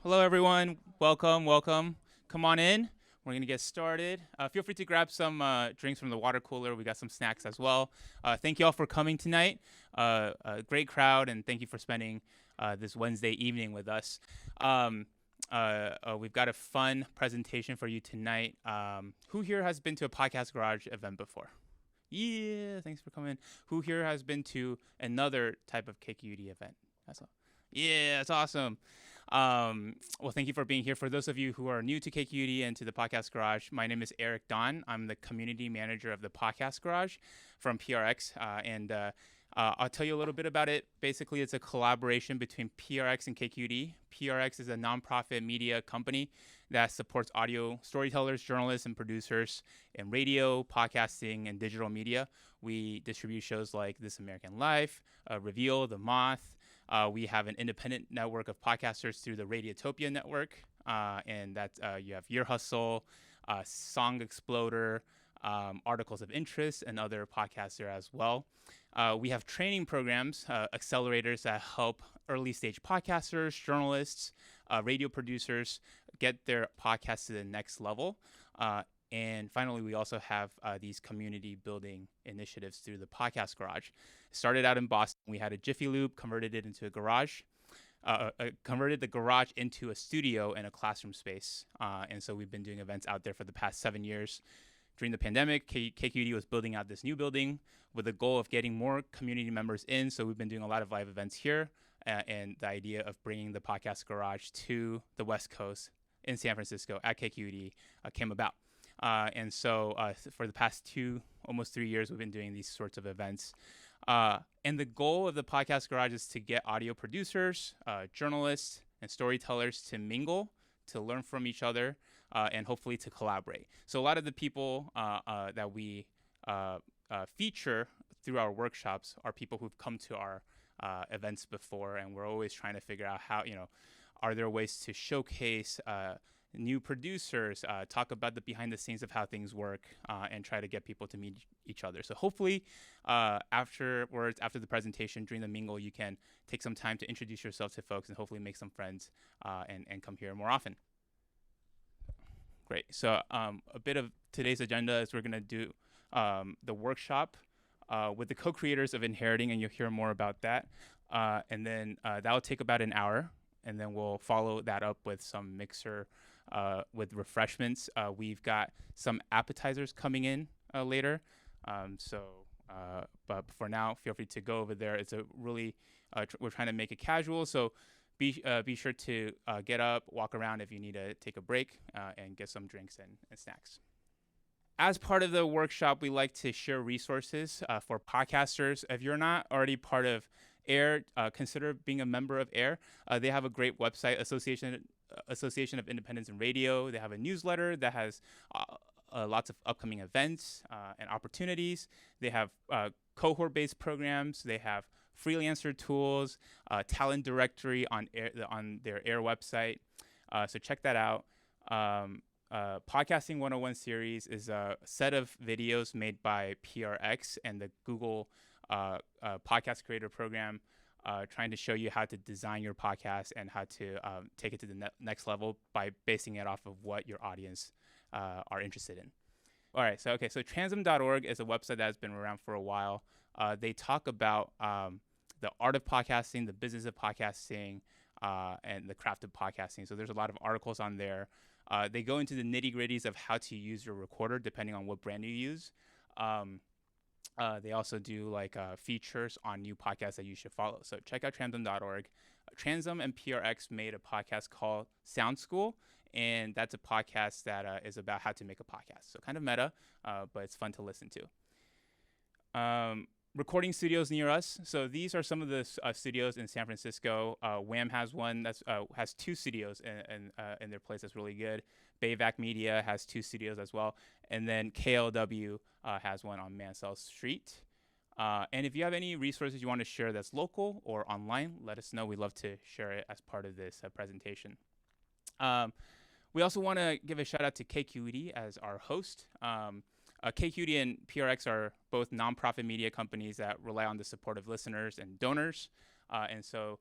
Hello, everyone. Welcome, welcome. Come on in. We're going to get started. Feel free to grab some drinks from the water cooler. We got some snacks as well. Thank you all for coming tonight. A great crowd, and thank you for spending this Wednesday evening with us. We've got a fun presentation for you tonight. Who here has been to a Podcast Garage event before? Yeah, thanks for coming. Who here has been to another type of KQED event? That's all. Yeah, that's awesome. Well, thank you for being here. For those of you who are new to KQED and to the Podcast Garage, my name is Eric Don. I'm the community manager of the Podcast Garage from PRX, and I'll tell you a little bit about it. Basically, it's a collaboration between PRX and KQED. PRX is a nonprofit media company that supports audio storytellers, journalists, and producers in radio, podcasting, and digital media. We distribute shows like This American Life, Reveal, The Moth. We have an independent network of podcasters through the Radiotopia network, and that's you have Your Hustle, Song Exploder, Articles of Interest, and other podcasts there as well. We have training programs, accelerators that help early stage podcasters, journalists, radio producers get their podcasts to the next level. And finally, we also have these community building initiatives through the Podcast Garage. Started out in Boston. We had a Jiffy Lube, converted it into a garage, converted the garage into a studio and a classroom space. And so we've been doing events out there for the past 7 years. During the pandemic, KQED was building out this new building with the goal of getting more community members in. So we've been doing a lot of live events here. And the idea of bringing the Podcast Garage to the West Coast in San Francisco at KQED came about. And so for the past almost 3 years, we've been doing these sorts of events. And the goal of the Podcast Garage is to get audio producers, journalists, and storytellers to mingle, to learn from each other, and hopefully to collaborate. So a lot of the people that we feature through our workshops are people who've come to our events before, and we're always trying to figure out how, are there ways to showcase new producers, talk about the behind the scenes of how things work, and try to get people to meet each other. So hopefully afterwards, after the presentation, during the mingle, you can take some time to introduce yourself to folks and hopefully make some friends and come here more often. Great. So a bit of today's agenda is we're going to do the workshop with the co-creators of Inheriting, and you'll hear more about that. And then that will take about an hour, and then we'll follow that up with some mixer with refreshments. We've got some appetizers coming in later. But for now, feel free to go over there. It's a really, we're trying to make it casual. So be sure to get up, walk around if you need to take a break, and get some drinks and snacks. As part of the workshop, we like to share resources for podcasters. If you're not already part of AIR, consider being a member of AIR. They have a great website, Association of Independents in Radio. They have a newsletter that has lots of upcoming events and opportunities. They have cohort-based programs. They have freelancer tools, talent directory on their AIR website. So check that out. Podcasting 101 series is a set of videos made by PRX and the Google Podcast Creator Program, trying to show you how to design your podcast and how to take it to the next level by basing it off of what your audience are interested in. All right, so transm.org is a website that has been around for a while. They talk about the art of podcasting, the business of podcasting, and the craft of podcasting. So there's a lot of articles on there. They go into the nitty-gritties of how to use your recorder depending on what brand you use. They also do features on new podcasts that you should follow. So check out transm.org. Transm and PRX made a podcast called Sound School, and that's a podcast that is about how to make a podcast. So kind of meta, but it's fun to listen to. Recording studios near us. So these are some of the studios in San Francisco. Wham has one that has 2 studios in their place that's really good. Bayvac Media has 2 studios as well. And then KLW has one on Mansell Street. And if you have any resources you want to share that's local or online, let us know. We'd love to share it as part of this presentation. We also want to give a shout out to KQED as our host. KQED and PRX are both nonprofit media companies that rely on the support of listeners and donors. And so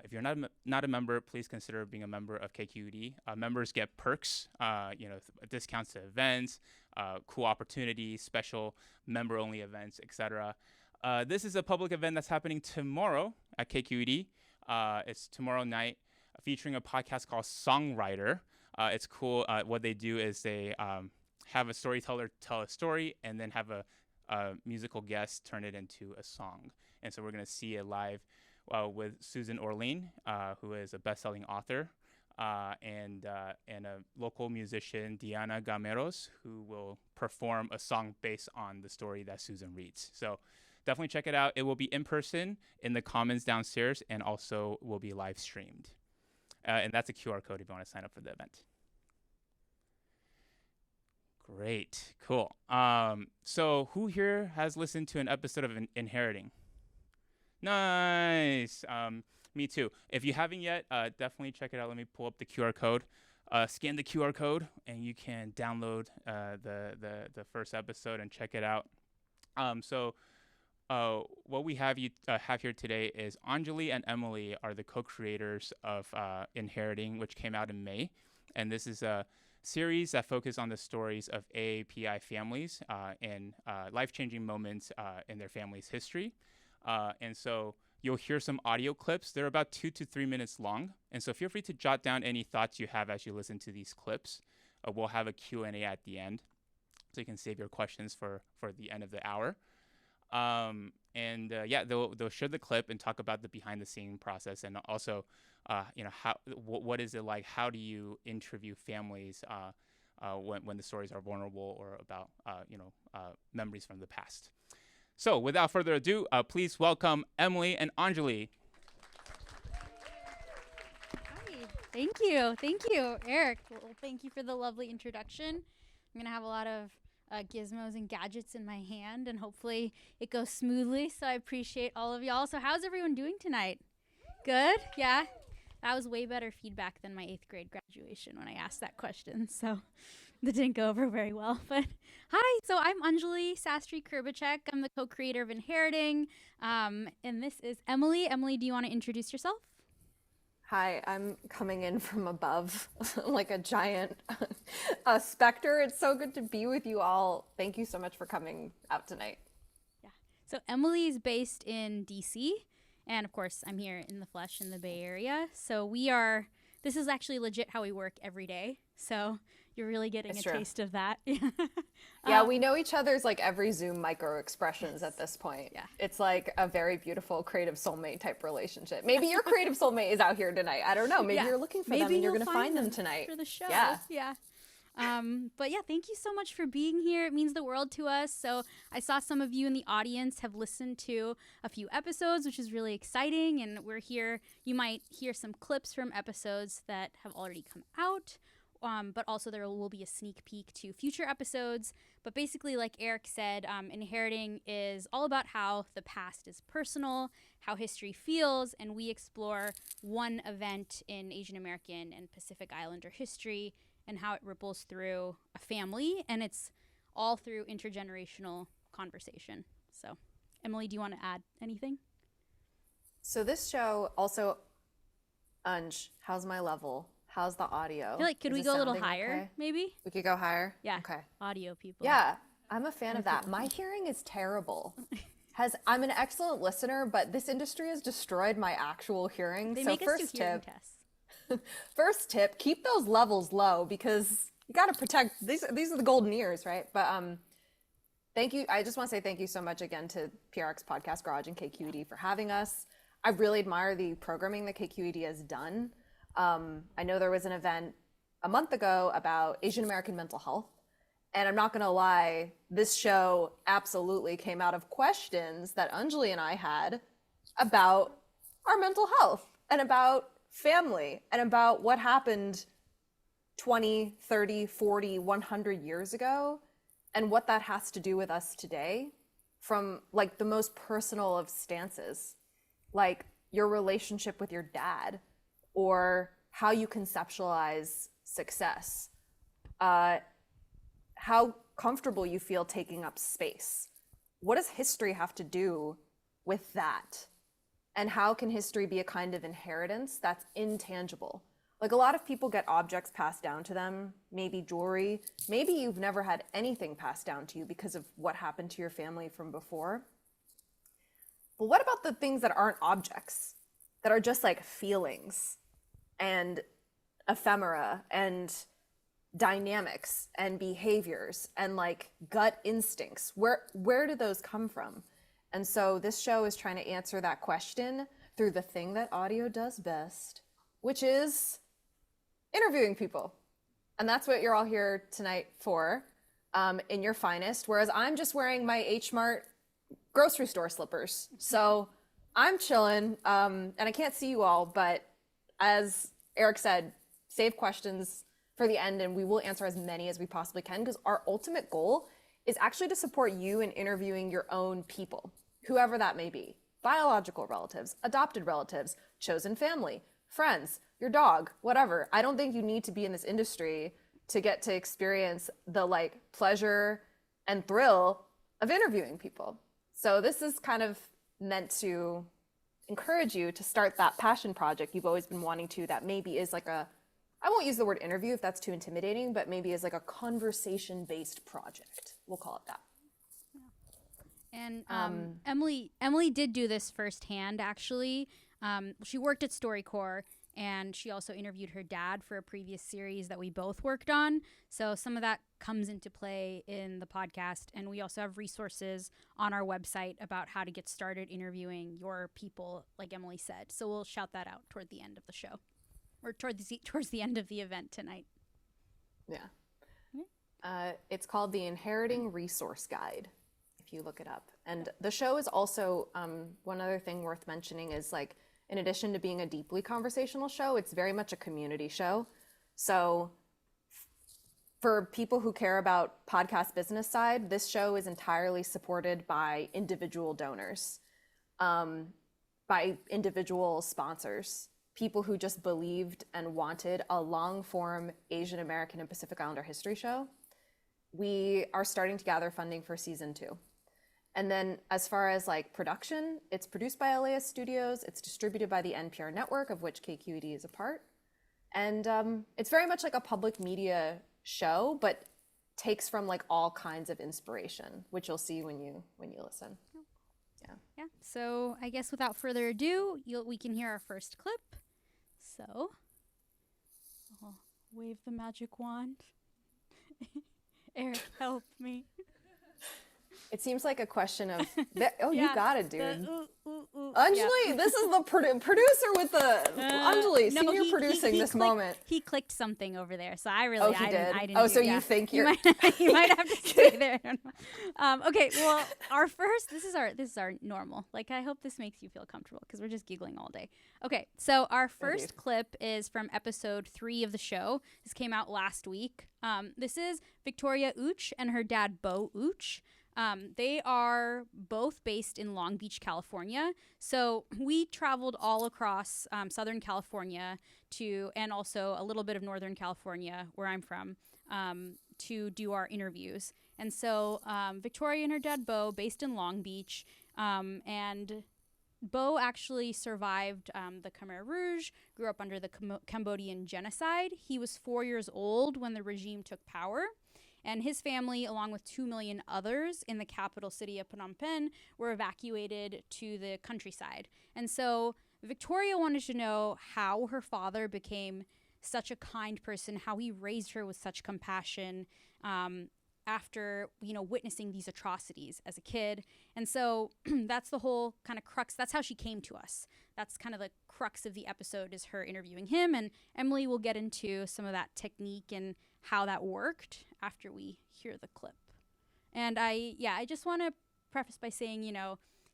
If you're not a member, please consider being a member of KQED. Members get perks, discounts to events, cool opportunities, special member-only events, etc. This is a public event that's happening tomorrow at KQED. It's tomorrow night, featuring a podcast called Songwriter. It's cool. What they do is they have a storyteller tell a story and then have a musical guest turn it into a song. And so we're going to see it live with Susan Orlean, who is a best-selling author, and a local musician, Diana Gameros, who will perform a song based on the story that Susan reads. So definitely check it out. It will be in person in the Commons downstairs and also will be live streamed. And that's a QR code if you want to sign up for the event. Great, cool. So who here has listened to an episode of Inheriting? Nice. Me too. If you haven't yet, definitely check it out. Let me pull up the QR code. Scan the QR code, and you can download the first episode and check it out. What we have here today is Anjuli and Emily are the co-creators of Inheriting, which came out in May, and this is a series that focus on the stories of AAPI families and life-changing moments in their family's history. And so you'll hear some audio clips. They're about 2 to 3 minutes long. And so feel free to jot down any thoughts you have as you listen to these clips. We'll have a Q&A at the end, so you can save your questions for the end of the hour. They'll show the clip and talk about the behind-the-scene process, and also, what is it like? How do you interview families when the stories are vulnerable or about memories from the past? So without further ado, please welcome Emily and Anjuli. Hi. Thank you, Eric. Well, thank you for the lovely introduction. I'm going to have a lot of gizmos and gadgets in my hand, and hopefully it goes smoothly, so I appreciate all of y'all. So how's everyone doing tonight? Good? Yeah? That was way better feedback than my 8th grade graduation when I asked that question, so that didn't go over very well. But hi, so I'm Anjuli Sastry Krbechek. I'm the co-creator of Inheriting, and this is Emily. Emily, do you want to introduce yourself? Hi, I'm coming in from above like a giant specter. It's so good to be with you all. Thank you so much for coming out tonight. Yeah. So Emily is based in DC, and of course I'm here in the flesh in the Bay Area. So this is actually legit how we work every day. So you're really getting a taste of that. Yeah, we know each other's like every Zoom micro expressions at this point. Yeah. It's like a very beautiful creative soulmate type relationship. Maybe your creative soulmate is out here tonight. I don't know. Maybe you're looking for them and you're going to find them tonight. For the show. Yeah. But yeah, thank you so much for being here. It means the world to us. So I saw some of you in the audience have listened to a few episodes, which is really exciting. And we're here. You might hear some clips from episodes that have already come out. But also there will be a sneak peek to future episodes. But basically, like Eric said, Inheriting is all about how the past is personal, how history feels, and we explore one event in Asian American and Pacific Islander history and how it ripples through a family, and it's all through intergenerational conversation. So, Emily, do you want to add anything? So this show also, Anj, how's my level? How's the audio? I feel like, could we go a little higher, okay? maybe? We could go higher? Yeah. Okay. Audio people. Yeah, I'm a fan of that. My hearing is terrible. I'm an excellent listener, but this industry has destroyed my actual hearing. They so make us do hearing tests. First tip, keep those levels low because you got to protect, these are the golden ears, right? But thank you. I just want to say thank you so much again to PRX Podcast Garage and KQED for having us. I really admire the programming that KQED has done. I know there was an event a month ago about Asian American mental health. And I'm not going to lie, this show absolutely came out of questions that Anjuli and I had about our mental health and about family and about what happened 20, 30, 40, 100 years ago and what that has to do with us today from like the most personal of stances, like your relationship with your dad or how you conceptualize success, how comfortable you feel taking up space. What does history have to do with that? And how can history be a kind of inheritance that's intangible? Like a lot of people get objects passed down to them, maybe jewelry. Maybe you've never had anything passed down to you because of what happened to your family from before. But what about the things that aren't objects, that are just like feelings and ephemera and dynamics and behaviors and like gut instincts? Where do those come from? And so this show is trying to answer that question through the thing that audio does best, which is interviewing people. And that's what you're all here tonight for, in your finest, whereas I'm just wearing my H Mart grocery store slippers. So I'm chilling, and I can't see you all, but as Eric said, save questions for the end and we will answer as many as we possibly can, because our ultimate goal is actually to support you in interviewing your own people, whoever that may be. Biological relatives, adopted relatives, chosen family, friends, your dog, whatever. I don't think you need to be in this industry to get to experience the like pleasure and thrill of interviewing people. So this is kind of meant to encourage you to start that passion project you've always been wanting to, that maybe is like a, I won't use the word interview if that's too intimidating, but maybe is like a conversation-based project. We'll call it that. And Emily did do this firsthand, actually. She worked at StoryCorps, and she also interviewed her dad for a previous series that we both worked on. So some of that comes into play in the podcast. And we also have resources on our website about how to get started interviewing your people, like Emily said. So we'll shout that out toward the end of the show, or towards the end of the event tonight. Yeah. It's called the Inheriting Resource Guide, if you look it up. And the show is also, one other thing worth mentioning is like, in addition to being a deeply conversational show, it's very much a community show. So for people who care about podcast business side, this show is entirely supported by individual donors, by individual sponsors, people who just believed and wanted a long form Asian American and Pacific Islander history show. We are starting to gather funding for season 2. And then as far as like production, it's produced by LAS Studios. It's distributed by the NPR network, of which KQED is a part. And it's very much like a public media show, but takes from like all kinds of inspiration, which you'll see when you listen. Yeah. So I guess without further ado, we can hear our first clip. So I'll wave the magic wand. Eric, help me. It seems like a question of, oh, Yeah, you got it, dude. Anjuli, yeah. This is the producer with the, Anjuli, no, senior producing this moment. He clicked something over there, so I didn't. Oh, do, so yeah. you think you you're... you might have to stay there. I don't know. Okay, well, our first, this is our normal. Like, I hope this makes you feel comfortable, because we're just giggling all day. Okay, so our first clip is from episode 3 of the show. This came out last week. This is Victoria Uch and her dad, Bo Uch. They are both based in Long Beach, California. So we traveled all across Southern California and also a little bit of Northern California, where I'm from, to do our interviews. And so Victoria and her dad, Bo, based in Long Beach, and Bo actually survived the Khmer Rouge, grew up under the Cambodian genocide. He was 4 years old when the regime took power. And his family, along with 2 million others in the capital city of Phnom Penh, were evacuated to the countryside. And so Victoria wanted to know how her father became such a kind person, how he raised her with such compassion after, witnessing these atrocities as a kid. And so that's the whole kind of crux. That's how she came to us. That's kind of the crux of the episode, is her interviewing him. And Emily will get into some of that technique and how that worked after we hear the clip. And I just want to preface by saying,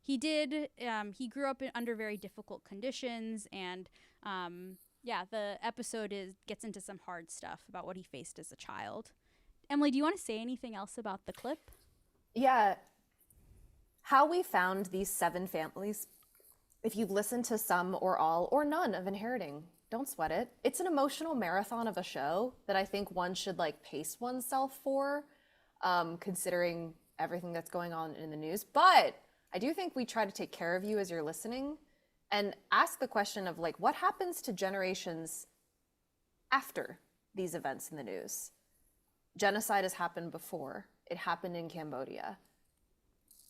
he grew up under very difficult conditions, and the episode gets into some hard stuff about what he faced as a child. Emily, do you want to say anything else about the clip? Yeah. How we found these 7 families, if you've listened to some or all or none of Inheriting, don't sweat it. It's an emotional marathon of a show that I think one should pace oneself for, considering everything that's going on in the news. But I do think we try to take care of you as you're listening. and ask the question of like, what happens to generations after these events in the news? Genocide has happened before. It happened in Cambodia.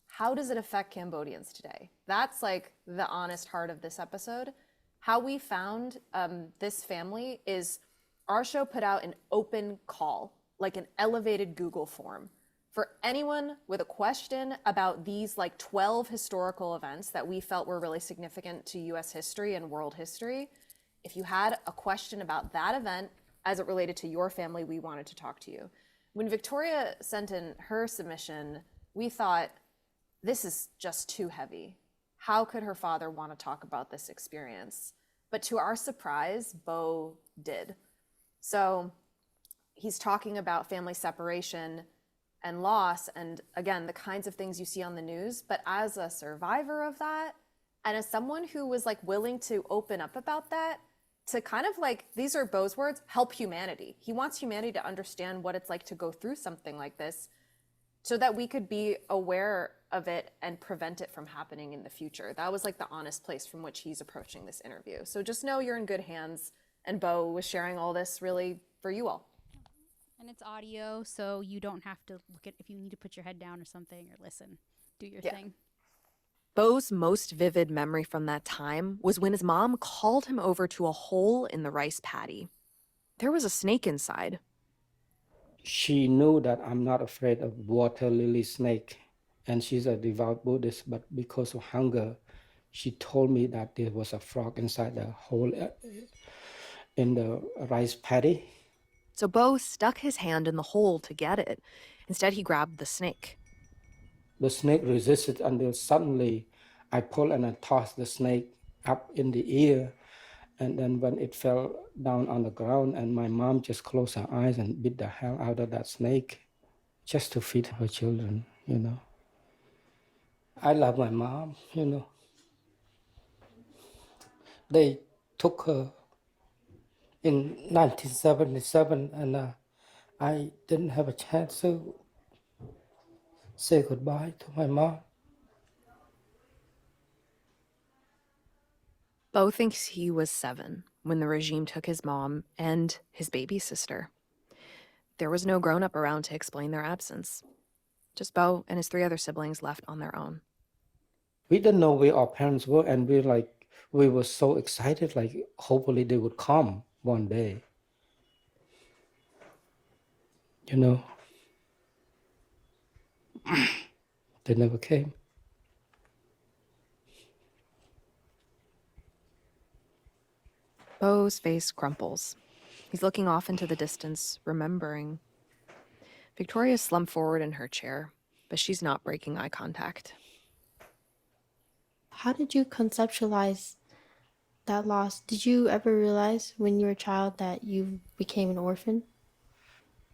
How does it affect Cambodians today? That's like the honest heart of this episode. How we found this family is our show put out an open call, like an elevated Google form, for anyone with a question about these like 12 historical events that we felt were really significant to US history and world history. If you had a question about that event as it related to your family, we wanted to talk to you. When Victoria sent in her submission, we thought, this is just too heavy. How could her father want to talk about this experience? But to our surprise, Bo did. So he's talking about family separation and loss, and again, the kinds of things you see on the news. But as a survivor of that, and as someone who was like willing to open up about that, to kind of like, these are Bo's words, help humanity. He wants humanity to understand what it's like to go through something like this so that we could be aware of it and prevent it from happening in the future. That was like the honest place from which he's approaching this interview. So just know you're in good hands, and Bo was sharing all this really for you all. And it's audio, so you don't have to look at if you need to put your head down or something or listen. Do your thing. Bo's most vivid memory from that time was when his mom called him over to a hole in the rice paddy. There was a snake inside. She knew that I'm not afraid of water lily snake, and she's a devout Buddhist, but because of hunger, she told me that there was a frog inside the hole in the rice paddy. So Bo stuck his hand in the hole to get it. Instead, he grabbed the snake. The snake resisted until suddenly I pulled and I tossed the snake up in the air. And then when it fell down on the ground, and my mom just closed her eyes and beat the hell out of that snake just to feed her children, you know. I love my mom, you know. They took her in 1977, and I didn't have a chance to say goodbye to my mom. Bo thinks he was 7 when the regime took his mom and his baby sister. There was no grown-up around to explain their absence. Just Bo and his 3 other siblings left on their own. We didn't know where our parents were, and we were so excited, like hopefully they would come one day. You know, they never came. Bo's face crumples. He's looking off into the distance, remembering. Victoria slumped forward in her chair, but she's not breaking eye contact. How did you conceptualize that loss? Did you ever realize when you were a child that you became an orphan?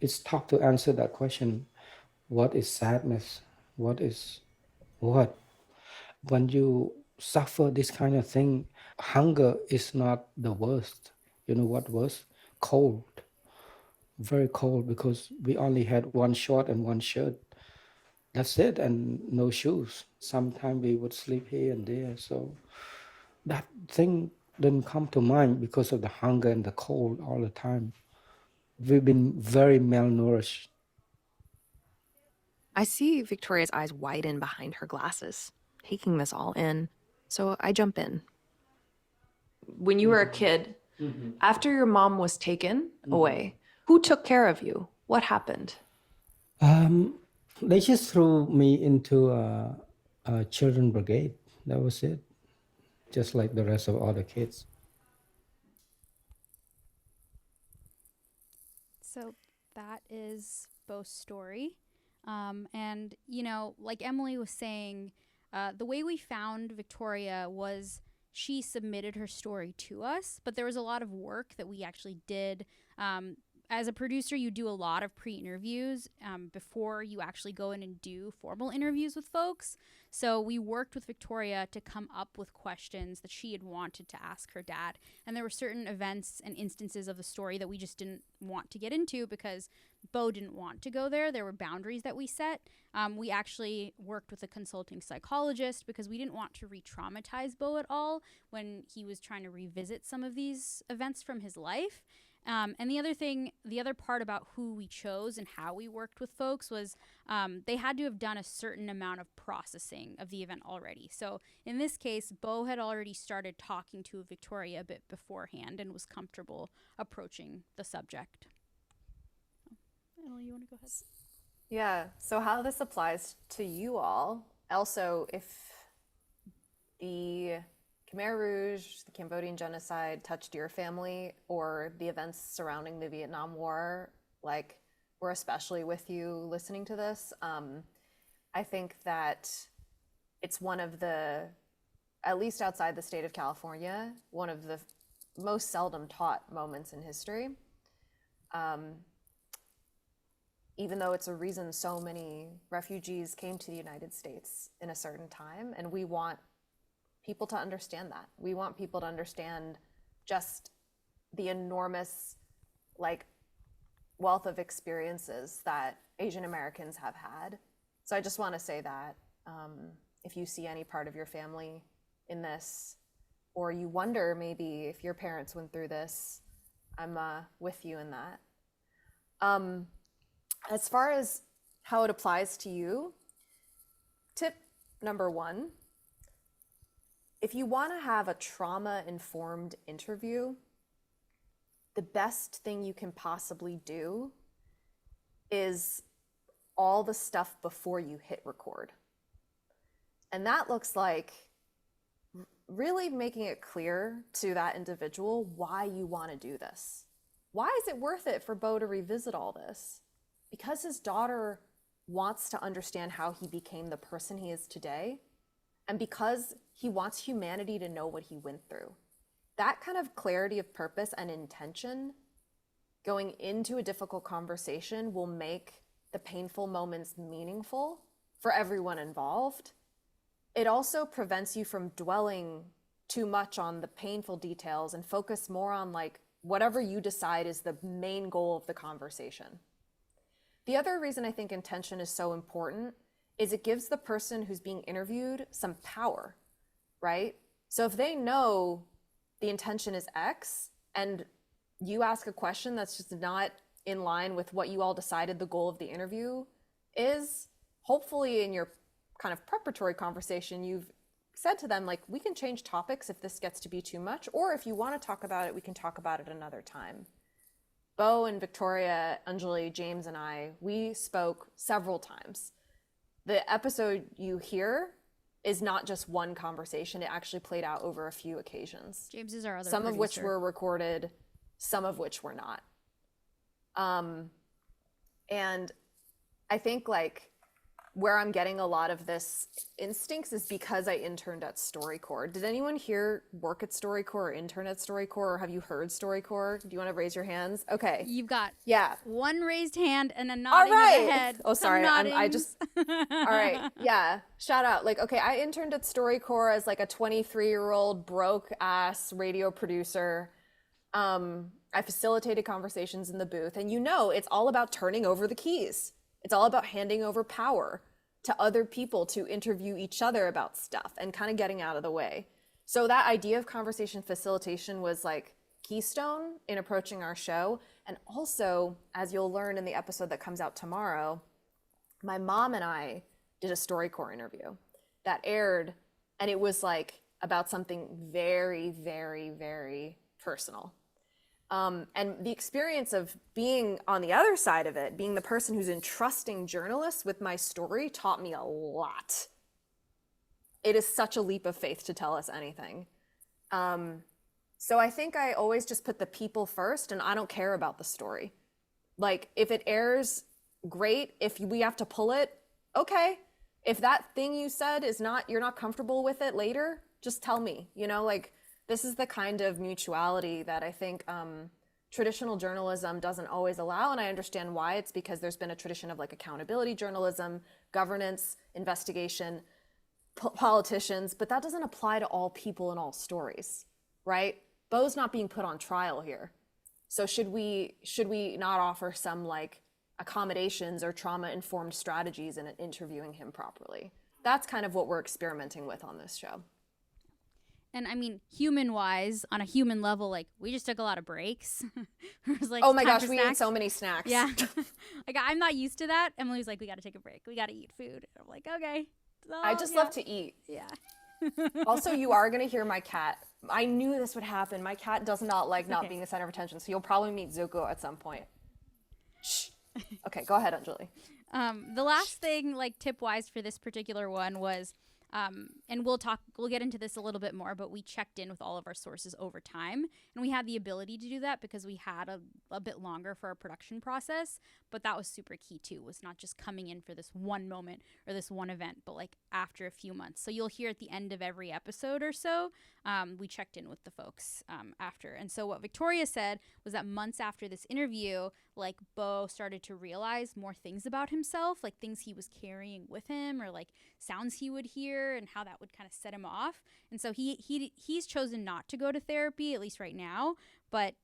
It's tough to answer that question. What is sadness? What is what? When you suffer this kind of thing, hunger is not the worst. You know what was? Cold. Very cold, because we only had 1 short and 1 shirt. That's it, and no shoes. Sometimes we would sleep here and there. So that thing didn't come to mind because of the hunger and the cold all the time. We've been very malnourished. I see Victoria's eyes widen behind her glasses, taking this all in. So I jump in. When you were a kid, after your mom was taken away, who took care of you? What happened? They just threw me into a children brigade. That was it. Just like the rest of all the kids. So that is Bo's story. And, you know, like Emily was saying, the way we found Victoria was she submitted her story to us, but there was a lot of work that we actually did as a producer, you do a lot of pre-interviews before you actually go in and do formal interviews with folks. So we worked with Victoria to come up with questions that she had wanted to ask her dad. And there were certain events and instances of the story that we just didn't want to get into because Bo didn't want to go there. There were boundaries that we set. We actually worked with a consulting psychologist because we didn't want to re-traumatize Bo at all when he was trying to revisit some of these events from his life. And the other part about who we chose and how we worked with folks was they had to have done a certain amount of processing of the event already. So in this case, Bo had already started talking to Victoria a bit beforehand and was comfortable approaching the subject. Emily, you want to go ahead? Yeah, so how this applies to you all. Also, if the Khmer Rouge, the Cambodian genocide touched your family, or the events surrounding the Vietnam War, like, we're especially with you listening to this. I think that it's one of the, at least outside the state of California, one of the most seldom taught moments in history. Even though it's a reason so many refugees came to the United States in a certain time, and we want people to understand that. We want people to understand just the enormous, like, wealth of experiences that Asian Americans have had. So I just want to say that if you see any part of your family in this, or you wonder maybe if your parents went through this, I'm with you in that. As far as how it applies to you, tip number 1, if you want to have a trauma-informed interview, the best thing you can possibly do is all the stuff before you hit record. And that looks like really making it clear to that individual why you want to do this. Why is it worth it for Bo to revisit all this? Because his daughter wants to understand how he became the person he is today, and because he wants humanity to know what he went through. That kind of clarity of purpose and intention going into a difficult conversation will make the painful moments meaningful for everyone involved. It also prevents you from dwelling too much on the painful details and focus more on, like, whatever you decide is the main goal of the conversation. The other reason I think intention is so important is it gives the person who's being interviewed some power, right? So if they know the intention is X and you ask a question that's just not in line with what you all decided the goal of the interview is, hopefully in your kind of preparatory conversation, you've said to them, like, we can change topics if this gets to be too much, or if you want to talk about it, we can talk about it another time. Bo and Victoria, Anjuli, James, and I, we spoke several times. The episode you hear is not just one conversation. It actually played out over a few occasions. James is our other Some producer. of which were recorded, some of which were not. And I think, like, where I'm getting a lot of this instincts is because I interned at StoryCorps. Did anyone here work at StoryCorps or intern at StoryCorps, or have you heard StoryCorps? Do you want to raise your hands? Okay. You've got Yeah. one raised hand and a All nodding right. of the head. Oh, sorry. Some I just, noddings. all right. Yeah. Shout out. Like, okay, I interned at StoryCorps as like a 23-year-old broke ass radio producer. I facilitated conversations in the booth, and it's all about turning over the keys. It's all about handing over power to other people to interview each other about stuff and kind of getting out of the way. So that idea of conversation facilitation was like keystone in approaching our show. And also, as you'll learn in the episode that comes out tomorrow, my mom and I did a StoryCorps interview that aired, and it was like about something very, very, very personal. And the experience of being on the other side of it, being the person who's entrusting journalists with my story, taught me a lot. It is such a leap of faith to tell us anything. So I think I always just put the people first, and I don't care about the story. Like, if it airs, great. If we have to pull it, okay. If that thing you said is not, you're not comfortable with it later, just tell me, like, this is the kind of mutuality that I think traditional journalism doesn't always allow, and I understand why. It's because there's been a tradition of like accountability journalism, governance, investigation, politicians, but that doesn't apply to all people and all stories, right? Bo's not being put on trial here. So should we not offer some like accommodations or trauma-informed strategies in interviewing him properly? That's kind of what we're experimenting with on this show. And I mean, human-wise, on a human level, like, we just took a lot of breaks. It was like, oh my gosh, we ate so many snacks. Yeah. Like, I'm not used to that. Emily's like, we got to take a break. We got to eat food. I'm like, okay. So, I just love to eat. Yeah. Also, you are going to hear my cat. I knew this would happen. My cat does not like not being the center of attention, so you'll probably meet Zuko at some point. Shh. Okay, go ahead, Anjuli. The last thing, like, tip-wise for this particular one was, and we'll get into this a little bit more, but we checked in with all of our sources over time, and we had the ability to do that because we had a bit longer for our production process, but that was super key too, was not just coming in for this one moment or this one event, but like after a few months. So you'll hear at the end of every episode or so, we checked in with the folks after. And so what Victoria said was that months after this interview, like, Bo started to realize more things about himself, like things he was carrying with him or like sounds he would hear and how that would kind of set him off. And so he's chosen not to go to therapy, at least right now, but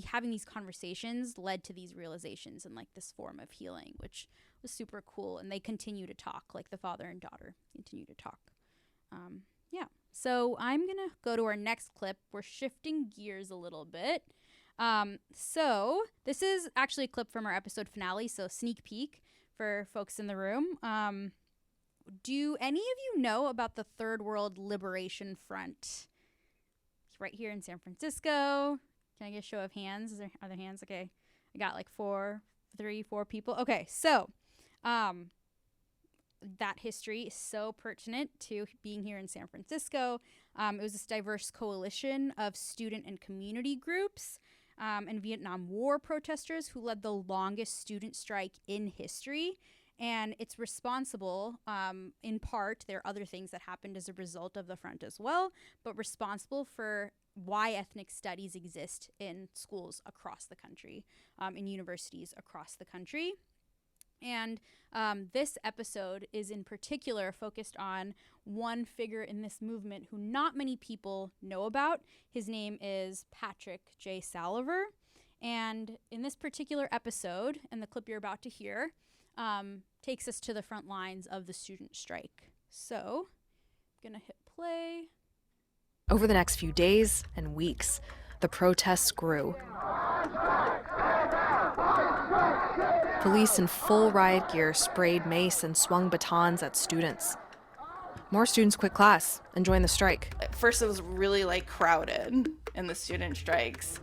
having these conversations led to these realizations and like this form of healing, which was super cool. And they continue to talk, like the father and daughter continue to talk. Yeah. So I'm going to go to our next clip. We're shifting gears a little bit. So this is actually a clip from our episode finale, so sneak peek for folks in the room. Do any of you know about the Third World Liberation Front? Right here in San Francisco. Can I get a show of hands? Are there hands? Okay. I got like 4 people. Okay, so that history is so pertinent to being here in San Francisco. It was this diverse coalition of student and community groups and Vietnam War protesters who led the longest student strike in history. And it's responsible, in part, there are other things that happened as a result of the front as well, but responsible for why ethnic studies exist in schools across the country, in universities across the country. And this episode is in particular focused on one figure in this movement who not many people know about. His name is Patrick J. Saliver. And in this particular episode, and the clip you're about to hear, takes us to the front lines of the student strike. So, I'm gonna hit play. Over the next few days and weeks, the protests grew. Police in full riot gear sprayed mace and swung batons at students. More students quit class and joined the strike. At first it was really like crowded in the student strikes.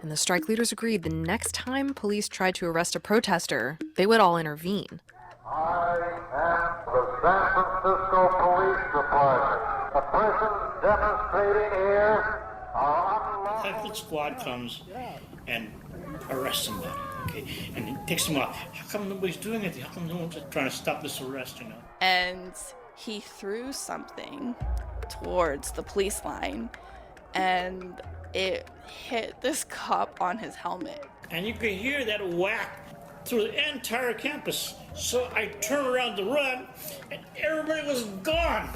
And the strike leaders agreed the next time police tried to arrest a protester, they would all intervene. I am the San Francisco Police Department. The persons demonstrating here are unlawful. Tactical squad comes and arrests somebody, okay? And it takes them off. How come nobody's doing it? How come no one's trying to stop this arrest, you know? And he threw something towards the police line, and it hit this cop on his helmet. And you could hear that whack through the entire campus. So I turned around to run, and everybody was gone.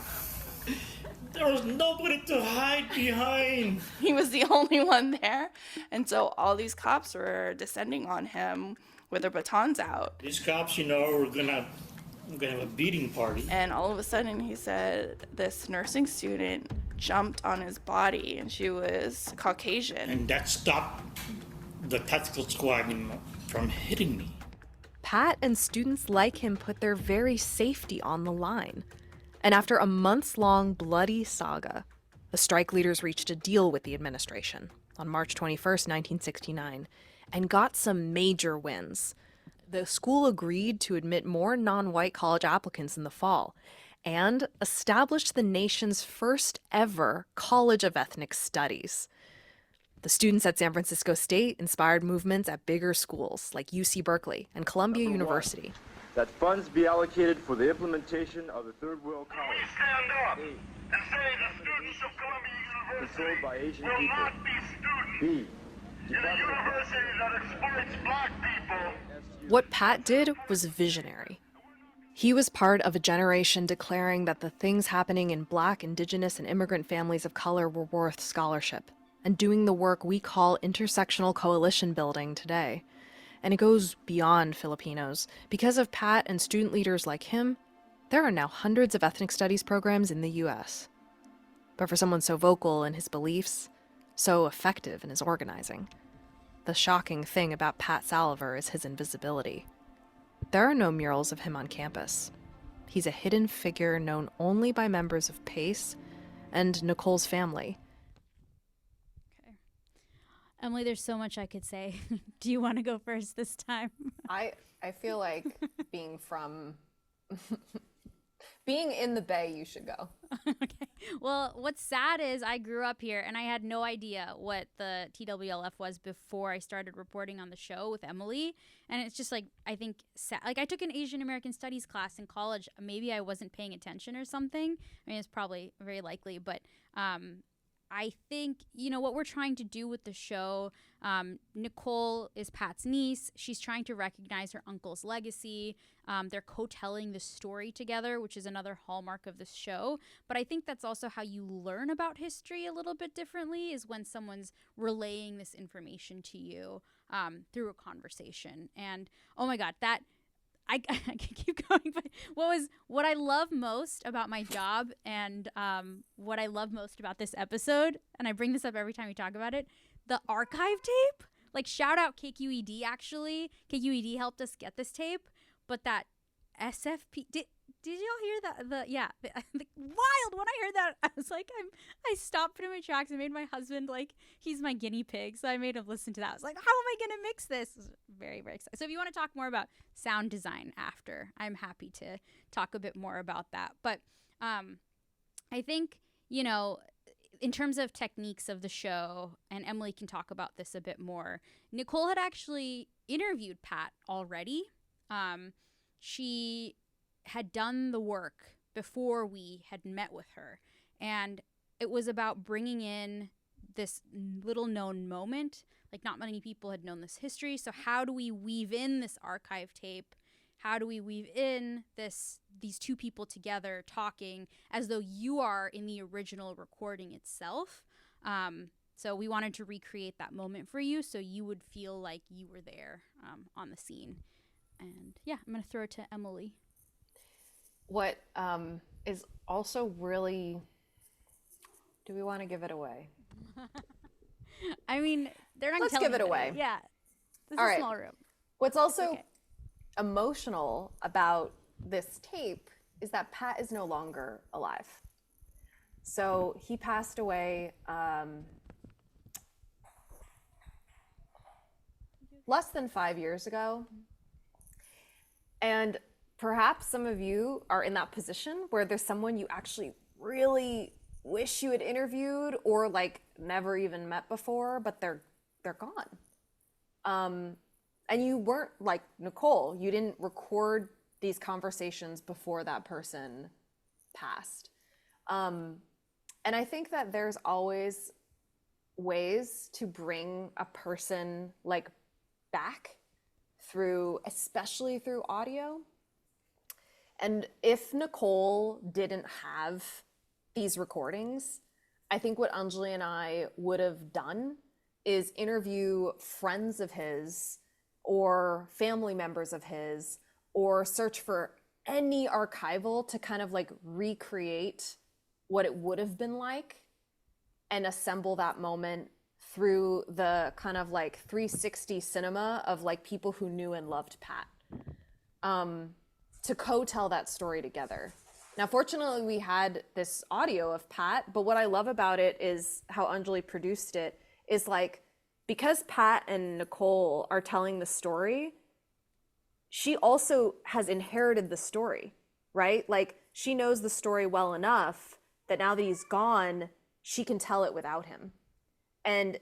There was nobody to hide behind. He was the only one there, and so all these cops were descending on him with their batons out. These cops, you know, were gonna have a beating party. And all of a sudden, he said this nursing student jumped on his body, and she was Caucasian. And that stopped the tactical squad, you know, from hitting me. Pat and students like him put their very safety on the line. And after a months-long bloody saga, the strike leaders reached a deal with the administration on March 21st, 1969, and got some major wins. The school agreed to admit more non-white college applicants in the fall and established the nation's first ever College of Ethnic Studies. The students at San Francisco State inspired movements at bigger schools like UC Berkeley and Columbia University. That funds be allocated for the implementation of the Third World College. and say the students of Columbia Controlled by University Asian will people. not be students B. in a university that exploits black people. What Pat did was visionary. He was part of a generation declaring that the things happening in Black, Indigenous, and immigrant families of color were worth scholarship, and doing the work we call intersectional coalition building today. And it goes beyond Filipinos. Because of Pat and student leaders like him, there are now hundreds of ethnic studies programs in the US. But for someone so vocal in his beliefs, so effective in his organizing, the shocking thing about Pat Saliver is his invisibility. There are no murals of him on campus. He's a hidden figure known only by members of PACE and Nicole's family. Okay. Emily, there's so much I could say. Do you want to go first this time? I feel like being in the Bay, you should go. Okay. Well, what's sad is I grew up here and I had no idea what the TWLF was before I started reporting on the show with Emily. And it's just like, I think, like I took an Asian American Studies class in college. Maybe I wasn't paying attention or something. I mean, it's probably very likely, but I think, what we're trying to do with the show, Nicole is Pat's niece. She's trying to recognize her uncle's legacy. They're co-telling the story together, which is another hallmark of this show. But I think that's also how you learn about history a little bit differently, is when someone's relaying this information to you through a conversation. And oh my God, that I can keep going, but what I love most about my job and what I love most about this episode, and I bring this up every time we talk about it, the archive tape. Like, shout out KQED, actually. KQED helped us get this tape, but that SFP, did y'all hear that? The wild, when I heard that, I was like, I stopped in my tracks and made my husband, like, he's my guinea pig, so I made him listen to that. I was like, how am I going to mix this? I was very, very excited. So if you want to talk more about sound design after, I'm happy to talk a bit more about that. But I think, in terms of techniques of the show, and Emily can talk about this a bit more, Nicole had actually interviewed Pat already. She had done the work before we had met with her, and it was about bringing in this little known moment. Like, not many people had known this history, so how do we weave in this archive tape? How do we weave in these two people together talking as though you are in the original recording itself? So we wanted to recreate that moment for you so you would feel like you were there on the scene. And yeah, I'm going to throw it to Emily. What is also really, do we want to give it away? I mean, they're not Let's telling give it away. Yeah. This All is right. a small room. What's also Okay. emotional about this tape is that Pat is no longer alive. So he passed away less than 5 years ago. And perhaps some of you are in that position where there's someone you actually really wish you had interviewed or like never even met before, but they're gone. And you weren't like Nicole, you didn't record these conversations before that person passed. And I think that there's always ways to bring a person like back especially through audio. And if Nicole didn't have these recordings, I think what Anjuli and I would have done is interview friends of his or family members of his, or search for any archival to kind of like recreate what it would have been like and assemble that moment through the kind of like 360 cinema of like people who knew and loved Pat, to co-tell that story together. Now, fortunately, we had this audio of Pat, but what I love about it is how Anjuli produced it is like, because Pat and Nicole are telling the story, she also has inherited the story, right? Like, she knows the story well enough that now that he's gone, she can tell it without him. And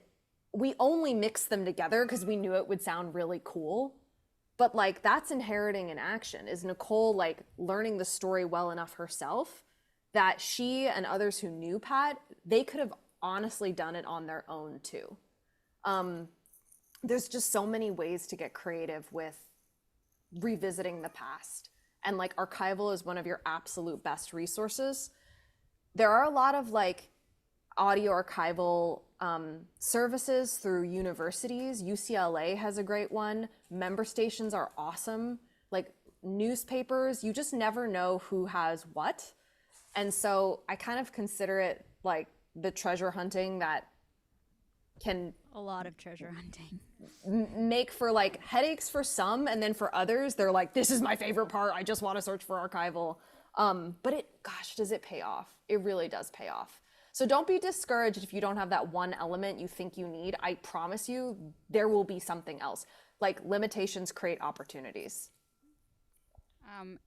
we only mixed them together because we knew it would sound really cool. But like, that's inheriting an action, is Nicole like learning the story well enough herself that she and others who knew Pat, they could have honestly done it on their own too. There's just so many ways to get creative with revisiting the past. And like archival is one of your absolute best resources. There are a lot of like audio archival services through universities. UCLA has a great one. Member stations are awesome. Like newspapers, you just never know who has what. And so I kind of consider it like the treasure hunting that can A lot of treasure hunting. make for like headaches for some, and then for others they're like, this is my favorite part, I just want to search for archival. But gosh, does it pay off? It really does pay off. So don't be discouraged if you don't have that one element you think you need. I promise you there will be something else. Like limitations create opportunities.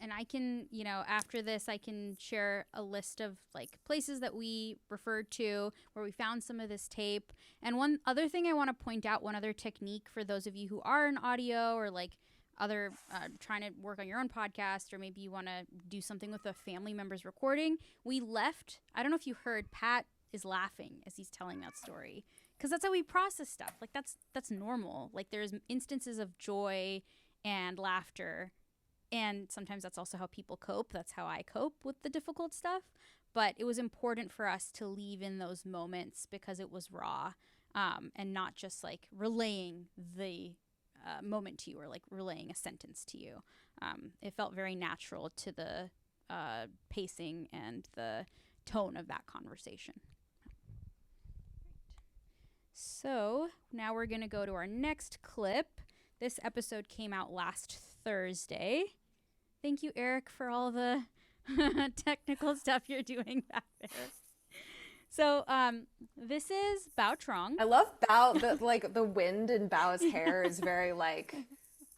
And I can, after this, I can share a list of like places that we referred to where we found some of this tape. And one other thing I want to point out, one other technique for those of you who are in audio or like other trying to work on your own podcast, or maybe you want to do something with a family member's recording. We left, I don't know if you heard, Pat is laughing as he's telling that story, because that's how we process stuff. Like that's normal. Like there's instances of joy and laughter. And sometimes that's also how people cope. That's how I cope with the difficult stuff. But it was important for us to leave in those moments because it was raw, and not just like relaying the moment to you or like relaying a sentence to you. It felt very natural to the pacing and the tone of that conversation. So now we're going to go to our next clip. This episode came out last Thursday. Thank you, Eric, for all the technical stuff you're doing back there. So this is Bao Trong. I love Bao, the wind in Bao's hair is very like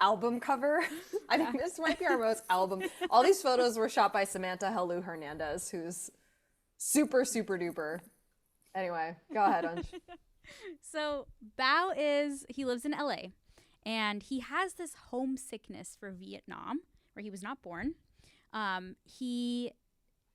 album cover. I think this might be our most album. All these photos were shot by Samantha Helu Hernandez, who's super, super duper. Anyway, go ahead, Anj. So Bao he lives in LA, and he has this homesickness for Vietnam, where he was not born. He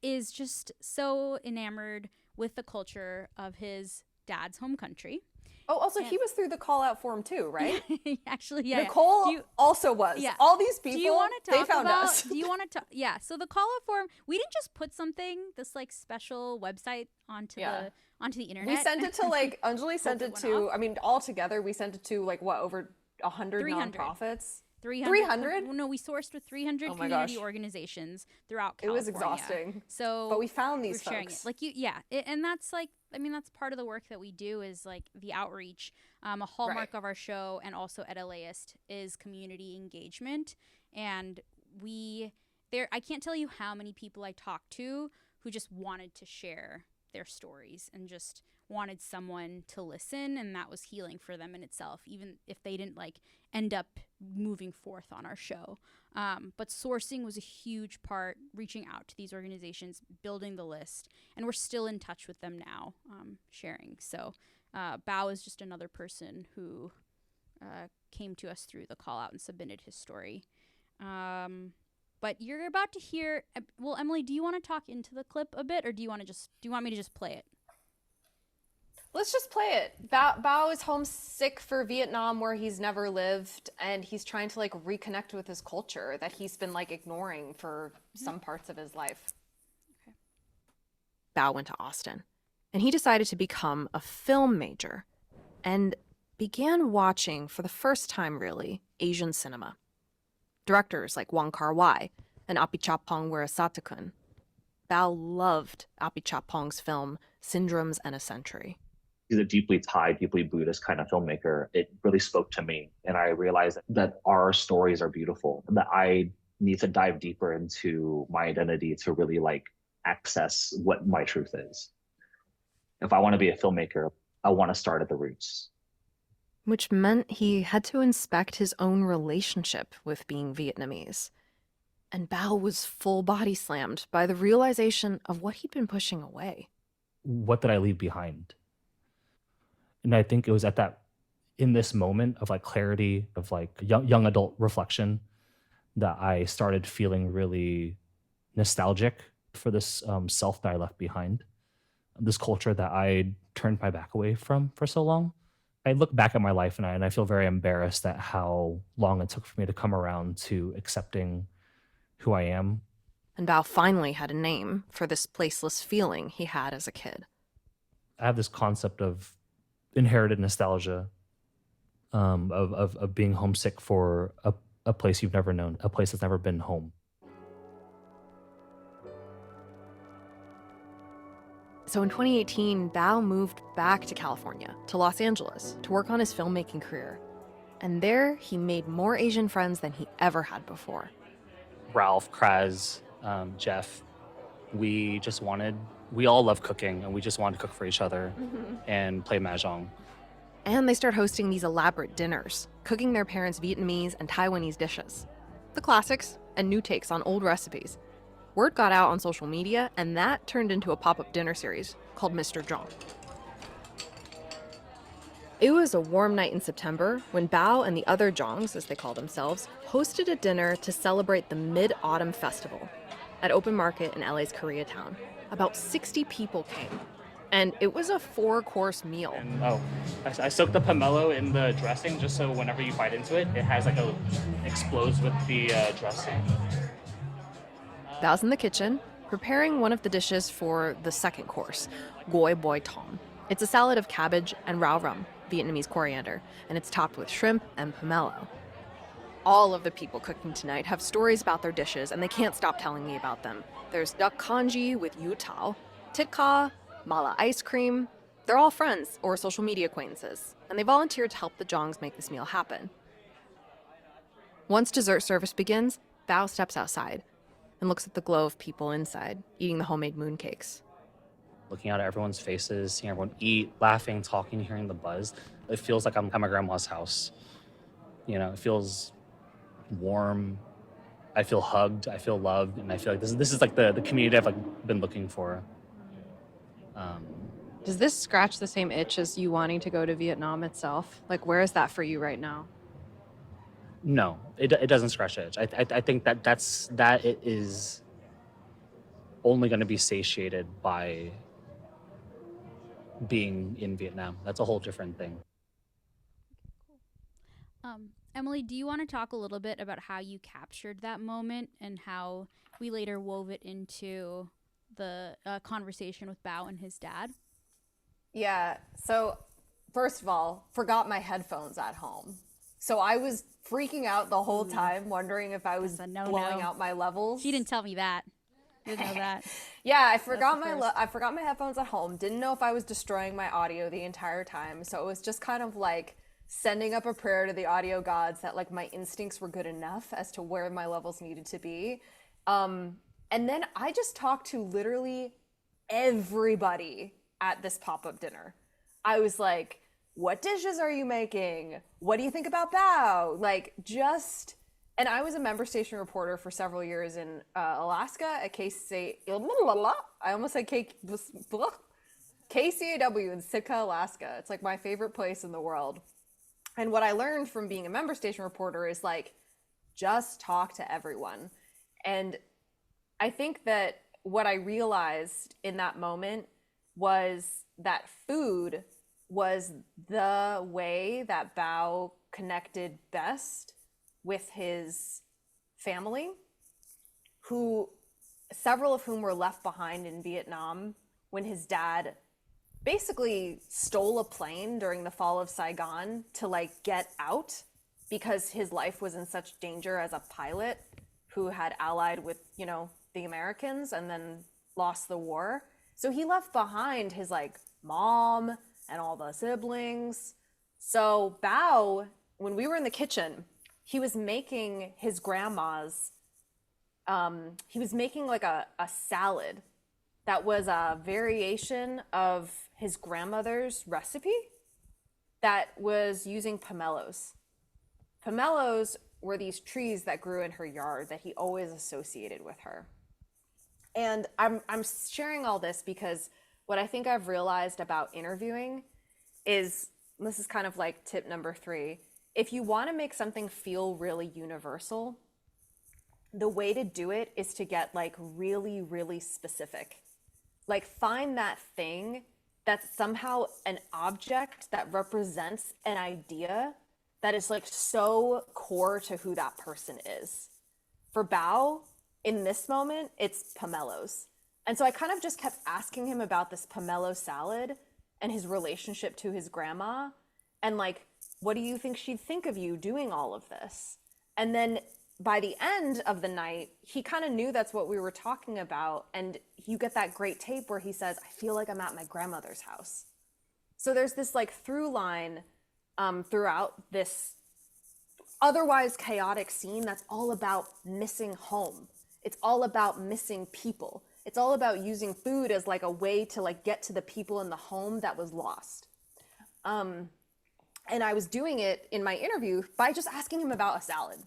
is just so enamored with the culture of his dad's home country. Oh, also, he was through the call out form too, right? Actually, yeah. Nicole also was. Yeah. All these people, do you want to talk they found about, us. Do you want to talk? Yeah. So the call out form, we didn't just put this like special website onto the internet. We sent it to like, Anjuli sent it to, I mean, all together, we sent it to like what, over 100 nonprofits? 300? No, we sourced with 300 community organizations throughout California. It was exhausting. So, but we found these folks. sharing it. Like and that's like, I mean, that's part of the work that we do is like the outreach. A hallmark of our show and also at LAist is community engagement. And I can't tell you how many people I talked to who just wanted to share their stories and just wanted someone to listen, and that was healing for them in itself, even if they didn't like end up moving forth on our show. But sourcing was a huge part, reaching out to these organizations, building the list, and we're still in touch with them now, sharing. So Bao is just another person who came to us through the call out and submitted his story. But you're about to hear, well, Emily, do you want to talk into the clip a bit, or do you want me to just play it? Let's just play it. Bao is homesick for Vietnam, where he's never lived, and he's trying to like reconnect with his culture that he's been like ignoring for some parts of his life. Okay. Bao went to Austin, and he decided to become a film major and began watching, for the first time really, Asian cinema. Directors like Wong Kar-wai and AAPI-centered Wirasatakun. Bao loved AAPI-centered's film Syndromes and a Century. He's a deeply Thai, deeply Buddhist kind of filmmaker. It really spoke to me. And I realized that our stories are beautiful and that I need to dive deeper into my identity to really like access what my truth is. If I want to be a filmmaker, I want to start at the roots. Which meant he had to inspect his own relationship with being Vietnamese. And Bao was full body slammed by the realization of what he'd been pushing away. What did I leave behind? And I think it was in this moment of like clarity, of like young adult reflection, that I started feeling really nostalgic for this self that I left behind, this culture that I turned my back away from for so long. I look back at my life and I feel very embarrassed at how long it took for me to come around to accepting who I am. And Bao finally had a name for this placeless feeling he had as a kid. I have this concept of inherited nostalgia, of being homesick for a place you've never known, a place that's never been home. So in 2018, Bao moved back to California, to Los Angeles, to work on his filmmaking career. And there, he made more Asian friends than he ever had before. Ralph, Kraz, Jeff, we all love cooking, and we just wanted to cook for each other and play mahjong. And they start hosting these elaborate dinners, cooking their parents' Vietnamese and Taiwanese dishes. The classics and new takes on old recipes. Word got out on social media, and that turned into a pop-up dinner series called Mr. Zhong. It was a warm night in September when Bao and the other Zhongs, as they call themselves, hosted a dinner to celebrate the Mid-Autumn Festival at Open Market in LA's Koreatown. About 60 people came, and it was a 4-course meal. And, I soaked the pomelo in the dressing just so whenever you bite into it, it has explodes with the dressing. Bao's in the kitchen, preparing one of the dishes for the second course, goi boi tom. It's a salad of cabbage and rau rum, Vietnamese coriander, and it's topped with shrimp and pomelo. All of the people cooking tonight have stories about their dishes, and they can't stop telling me about them. There's duck congee with yu tao, titka, mala ice cream. They're all friends or social media acquaintances, and they volunteered to help the Zhongs make this meal happen. Once dessert service begins, Bao steps outside and looks at the glow of people inside, eating the homemade mooncakes. Looking out at everyone's faces, seeing everyone eat, laughing, talking, hearing the buzz, it feels like I'm at my grandma's house. You know, it feels warm. I feel hugged, I feel loved, and I feel like this is like the community I've been looking for. Does this scratch the same itch as you wanting to go to Vietnam itself? Like, where is that for you right now? No, it doesn't scratch the itch. I think that it is only going to be satiated by being in Vietnam. That's a whole different thing. Emily, do you want to talk a little bit about how you captured that moment and how we later wove it into the conversation with Bao and his dad? Yeah. So first of all, forgot my headphones at home. So I was freaking out the whole time, wondering if I was blowing out my levels. She didn't tell me that. Didn't know that. Yeah, I forgot my headphones at home. Didn't know if I was destroying my audio the entire time. So it was just kind of like sending up a prayer to the audio gods that like my instincts were good enough as to where my levels needed to be. And then I just talked to literally everybody at this pop-up dinner. I was like, what dishes are you making? What do you think about Bao? And I was a member station reporter for several years in Alaska at I almost said KCAW in Sitka, Alaska. It's like my favorite place in the world. And what I learned from being a member station reporter is like, just talk to everyone. And I think that what I realized in that moment was that food was the way that Bao connected best with his family, several of whom were left behind in Vietnam when his dad basically stole a plane during the fall of Saigon to like get out because his life was in such danger as a pilot who had allied with, the Americans and then lost the war. So he left behind his like mom and all the siblings. So Bao, when we were in the kitchen, he was making his grandma's, he was making like a salad that was a variation of his grandmother's recipe that was using pomelos. Pomelos were these trees that grew in her yard that he always associated with her. And I'm sharing all this because what I think I've realized about interviewing is, this is kind of like tip number 3, if you want to make something feel really universal, the way to do it is to get like really, really specific. Like find that thing that's somehow an object that represents an idea that is like so core to who that person is. For Bao, in this moment, it's pomelos. And so I kind of just kept asking him about this pomelo salad and his relationship to his grandma. And like, what do you think she'd think of you doing all of this? And then by the end of the night, he kind of knew that's what we were talking about. And you get that great tape where he says, I feel like I'm at my grandmother's house. So there's this like through line throughout this otherwise chaotic scene that's all about missing home. It's all about missing people. It's all about using food as like a way to like get to the people in the home that was lost. And I was doing it in my interview by just asking him about a salad.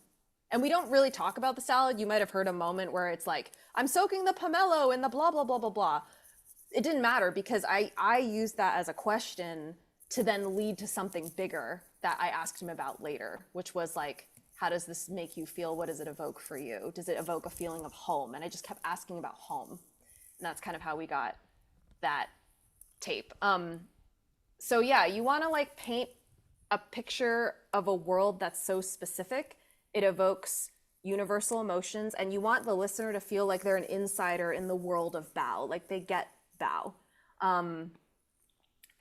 And we don't really talk about the salad. You might have heard a moment where it's like, I'm soaking the pomelo in the blah, blah, blah, blah, blah. It didn't matter because I used that as a question to then lead to something bigger that I asked him about later, which was like, how does this make you feel? What does it evoke for you? Does it evoke a feeling of home? And I just kept asking about home. And that's kind of how we got that tape. So yeah, you want to like paint a picture of a world that's so specific. It evokes universal emotions, and you want the listener to feel like they're an insider in the world of Bao, like they get Bao.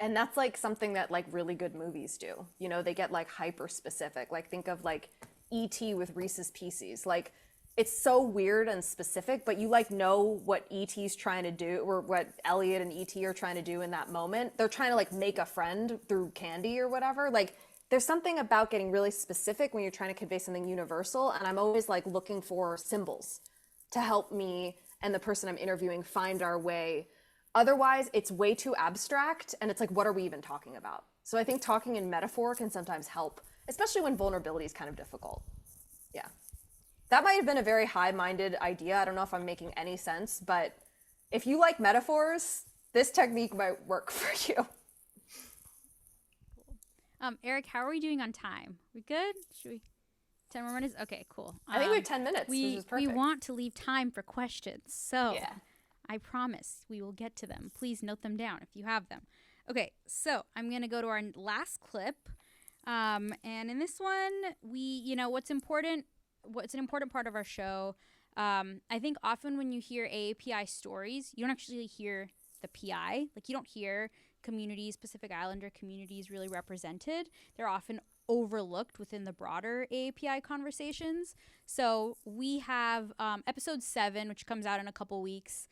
And that's like something that like really good movies do. You know, they get like hyper specific. Like think of like E.T. with Reese's Pieces. Like it's so weird and specific, but you like know what E.T.'s trying to do, or what Elliot and E.T. are trying to do in that moment. They're trying to like make a friend through candy or whatever. Like there's something about getting really specific when you're trying to convey something universal. And I'm always like looking for symbols to help me and the person I'm interviewing find our way. Otherwise, it's way too abstract, and it's like, what are we even talking about? So I think talking in metaphor can sometimes help, especially when vulnerability is kind of difficult. Yeah. That might have been a very high-minded idea. I don't know if I'm making any sense, but if you like metaphors, this technique might work for you. Eric, how are we doing on time? We good? Should we 10 more minutes? Okay, cool. I think we have 10 minutes, which is We perfect. want to leave time for questions, so Yeah. I promise we will get to them. Please note them down if you have them. Okay, so I'm going to go to our last clip. And in this one, what's an important part of our show. I think often when you hear AAPI stories, you don't actually hear the PI. Like you don't hear communities, Pacific Islander communities really represented. They're often overlooked within the broader AAPI conversations. So we have episode 7, which comes out in a couple weeks,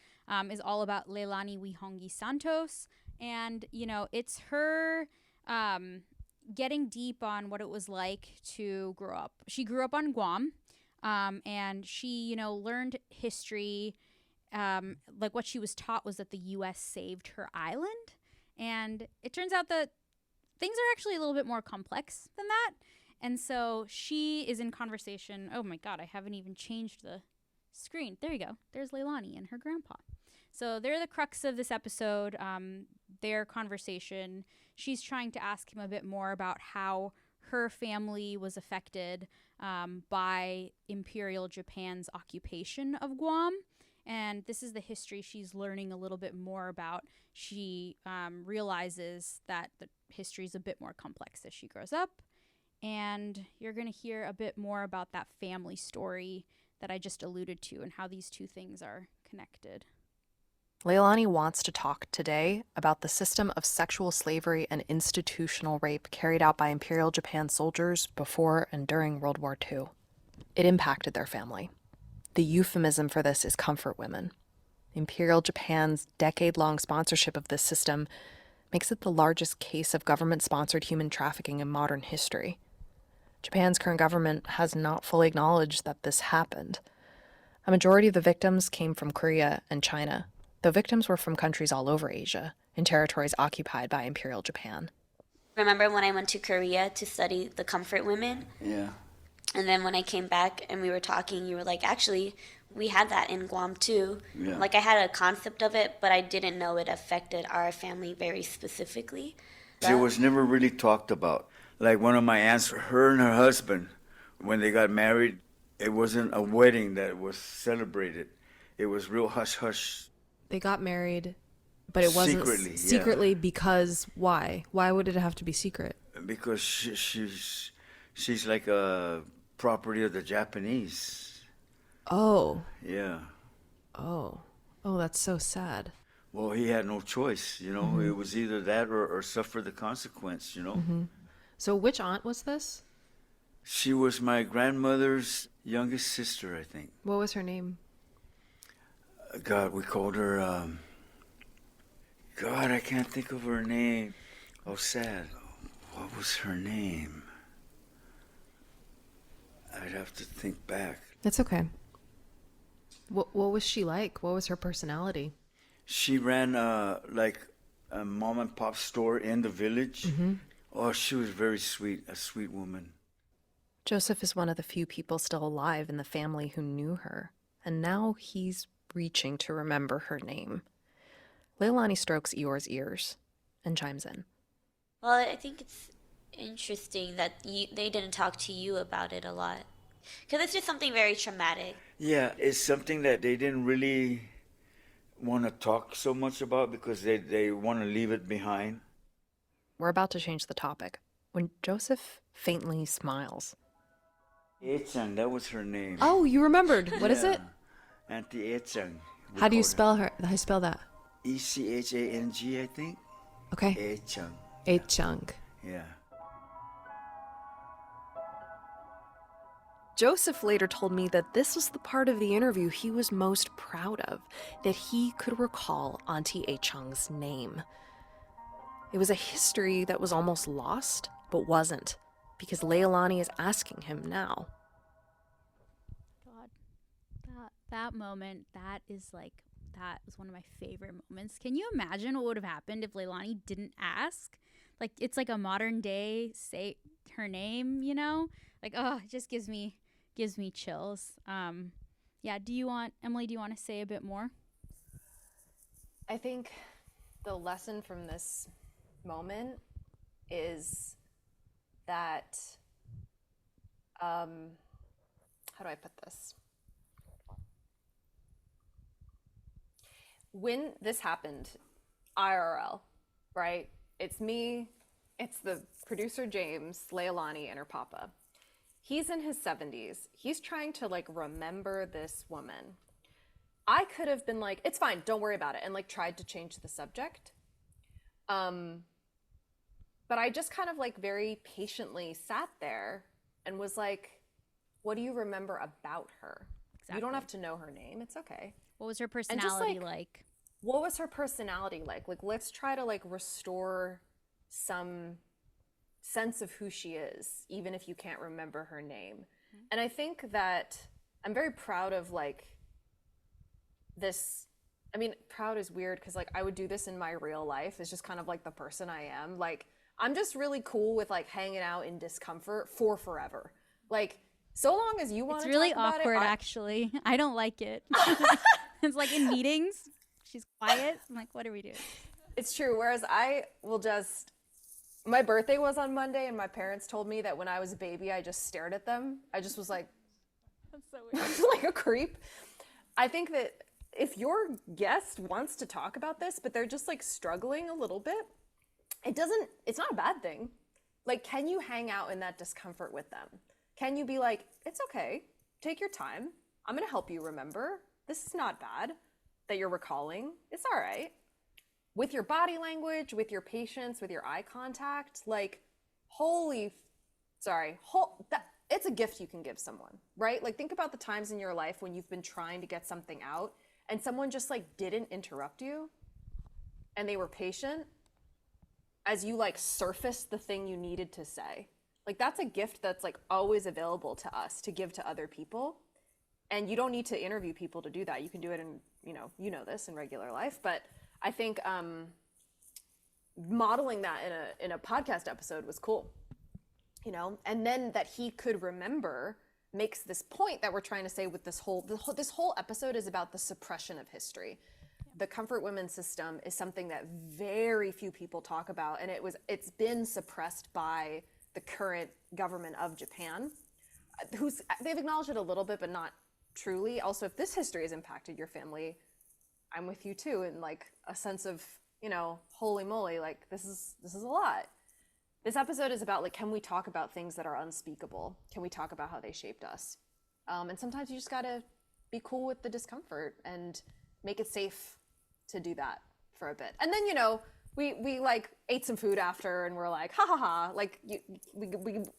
is all about Leilani Wihongi Santos. And, it's her getting deep on what it was like to grow up. She grew up on Guam, and she, learned history. Like what she was taught was that the U.S. saved her island. And it turns out that things are actually a little bit more complex than that. And so she is in conversation. Oh my God, I haven't even changed the screen. There you go. There's Leilani and her grandpa. So they're the crux of this episode, their conversation. She's trying to ask him a bit more about how her family was affected by Imperial Japan's occupation of Guam. And this is the history she's learning a little bit more about. She realizes that the history is a bit more complex as she grows up. And you're going to hear a bit more about that family story that I just alluded to and how these two things are connected. Leilani wants to talk today about the system of sexual slavery and institutional rape carried out by Imperial Japan soldiers before and during World War II. It impacted their family. The euphemism for this is comfort women. Imperial Japan's decade-long sponsorship of this system makes it the largest case of government-sponsored human trafficking in modern history. Japan's current government has not fully acknowledged that this happened. A majority of the victims came from Korea and China, though victims were from countries all over Asia, in territories occupied by Imperial Japan. Remember when I went to Korea to study the comfort women? Yeah. And then when I came back and we were talking, you were like, actually, we had that in Guam too. Yeah. Like I had a concept of it, but I didn't know it affected our family very specifically. It was never really talked about. Like one of my aunts, her and her husband, when they got married, It wasn't a wedding that was celebrated. It was real hush-hush. They got married, but it wasn't secretly because why? Why would it have to be secret? Because she's like a property of the Japanese. Oh. Yeah. Oh, that's so sad. Well, he had no choice, you know. Mhm. It was either that or suffer the consequence, you know. Mm-hmm. So which aunt was this? She was my grandmother's youngest sister, I think. What was her name? God, we called her, God, I can't think of her name. Oh, sad. What was her name? I'd have to think back. That's okay. What was she like? What was her personality? She ran like a mom and pop store in the village. Mm-hmm. Oh, she was very sweet, a sweet woman. Joseph is one of the few people still alive in the family who knew her, and now he's reaching to remember her name. Leilani strokes Eeyore's ears and chimes in. Well, I think it's interesting that they didn't talk to you about it a lot. Because it's just something very traumatic. Yeah, it's something that they didn't really want to talk so much about because they want to leave it behind. We're about to change the topic when Joseph faintly smiles. Echang, that was her name. Oh, you remembered. What is it? Auntie Echang. How do you spell her? How do you spell that? Echang, I think. Okay. Echang. Echang. Yeah. Joseph later told me that this was the part of the interview he was most proud of, that he could recall Auntie Echang's name. It was a history that was almost lost, but wasn't, because Leilani is asking him now. God, that moment, that was one of my favorite moments. Can you imagine what would have happened if Leilani didn't ask? Like, it's like a modern day say her name, you know? Like, oh, it just gives me chills. Yeah, Emily, do you want to say a bit more? I think the lesson from this moment is that, how do I put this? When this happened, IRL, right? It's me, it's the producer James, Leilani, and her papa. He's in his 70s. He's trying to like remember this woman. I could have been like, it's fine, don't worry about it, and like tried to change the subject. But I just kind of like very patiently sat there and was like, what do you remember about her? Exactly. You don't have to know her name, it's okay. What was her personality like? What was her personality like? Like, let's try to like restore some sense of who she is, even if you can't remember her name. Mm-hmm. And I think that I'm very proud of like this. I mean, proud is weird because like I would do this in my real life. It's just kind of like the person I am. Like, I'm just really cool with like hanging out in discomfort for forever. Like, so long as you want to It's really talk about awkward, it, actually. I don't like it. It's like in meetings, she's quiet. I'm like, what are we doing? It's true. Whereas I will just, my birthday was on Monday and my parents told me that when I was a baby, I just stared at them. I just was like, that's so weird. like a creep. I think that if your guest wants to talk about this, but they're just like struggling a little bit, it's not a bad thing. Like, can you hang out in that discomfort with them? Can you be like, it's okay, take your time. I'm gonna help you remember. This is not bad that you're recalling. It's all right. With your body language, with your patience, with your eye contact, like, it's a gift you can give someone, right? Like, think about the times in your life when you've been trying to get something out and someone just like didn't interrupt you and they were patient as you like surfaced the thing you needed to say. Like, that's a gift that's like always available to us to give to other people. And you don't need to interview people to do that. You can do it in, you know this in regular life. But I think modeling that in a podcast episode was cool, you know? And then that he could remember makes this point that we're trying to say with this whole episode is about the suppression of history. The comfort women system is something that very few people talk about, and it's been suppressed by the current government of Japan. they've acknowledged it a little bit, but not truly. Also, if this history has impacted your family, I'm with you too, in like a sense of, you know, holy moly, like this is a lot. This episode is about like, can we talk about things that are unspeakable? Can we talk about how they shaped us? And sometimes you just gotta be cool with the discomfort and make it safe to do that for a bit. And then, you know, we like ate some food after and we're like, ha ha ha. Like we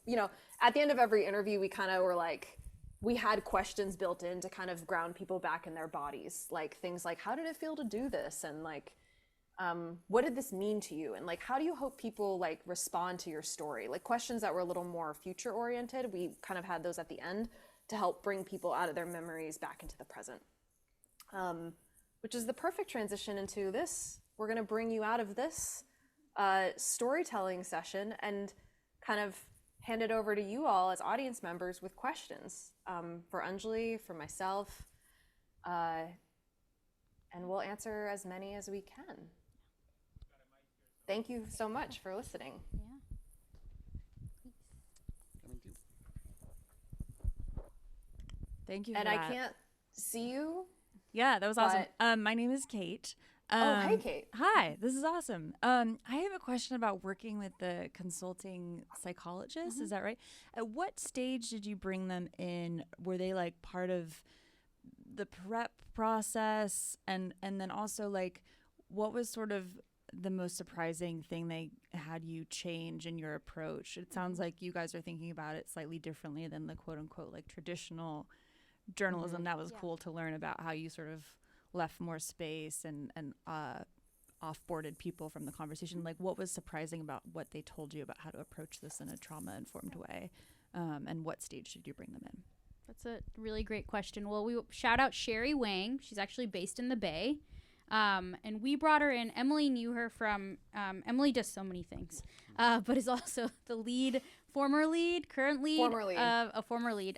you know, at the end of every interview, we kind of were like, we had questions built in to kind of ground people back in their bodies. Like things like, how did it feel to do this? And like, what did this mean to you? And like, how do you hope people like respond to your story? Like questions that were a little more future oriented. We kind of had those at the end to help bring people out of their memories back into the present. Which is the perfect transition into this. We're gonna bring you out of this storytelling session and kind of hand it over to you all as audience members with questions for Anjuli, for myself, and we'll answer as many as we can. Thank you so much for listening. Yeah. Thank you. And I can't see you. Yeah, that was awesome. My name is Kate. Hey, Kate. Hi, this is awesome. I have a question about working with the consulting psychologist. Is that right? At what stage did you bring them in? Were they like part of the prep process? And then also like, what was sort of the most surprising thing they had you change in your approach? It sounds like you guys are thinking about it slightly differently than the quote unquote like traditional journalism. That was cool to learn about how you sort of left more space and offboarded people from the conversation. Like what was surprising about what they told you about how to approach this in a trauma-informed way? And what stage did you bring them in? That's a really great question. Well, we shout out Sherry Wang. She's actually based in the Bay. And we brought her in. Emily knew her from, Emily does so many things, but is also the former lead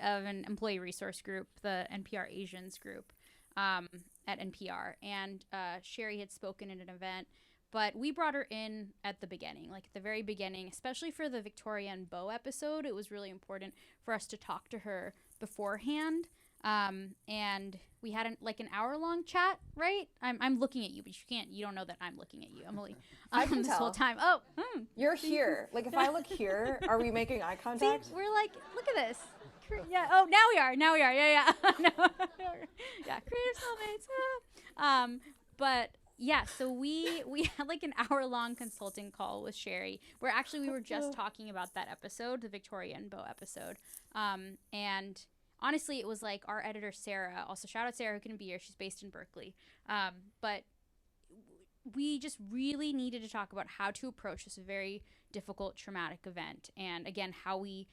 of an employee resource group, the NPR Asians group at NPR. And Sherry had spoken at an event, but we brought her in at the beginning, like at the very beginning, especially for the Victoria and Beau episode. It was really important for us to talk to her beforehand. And we had an hour-long chat, right? I'm looking at you, but you don't know that I'm looking at you, Emily. I can this tell. whole time. You're here. Like if I look here, are we making eye contact? See, we're like, look at this. Yeah. Oh, now we are. Yeah. No. Yeah. Creative soulmates. But yeah, so we had like an hour-long consulting call with Sherry, where actually we were just talking about that episode, the Victoria and Beau episode, and honestly, it was like our editor, Sarah, also shout out Sarah who couldn't be here. She's based in Berkeley. But we just really needed to talk about how to approach this very difficult, traumatic event. And again, how we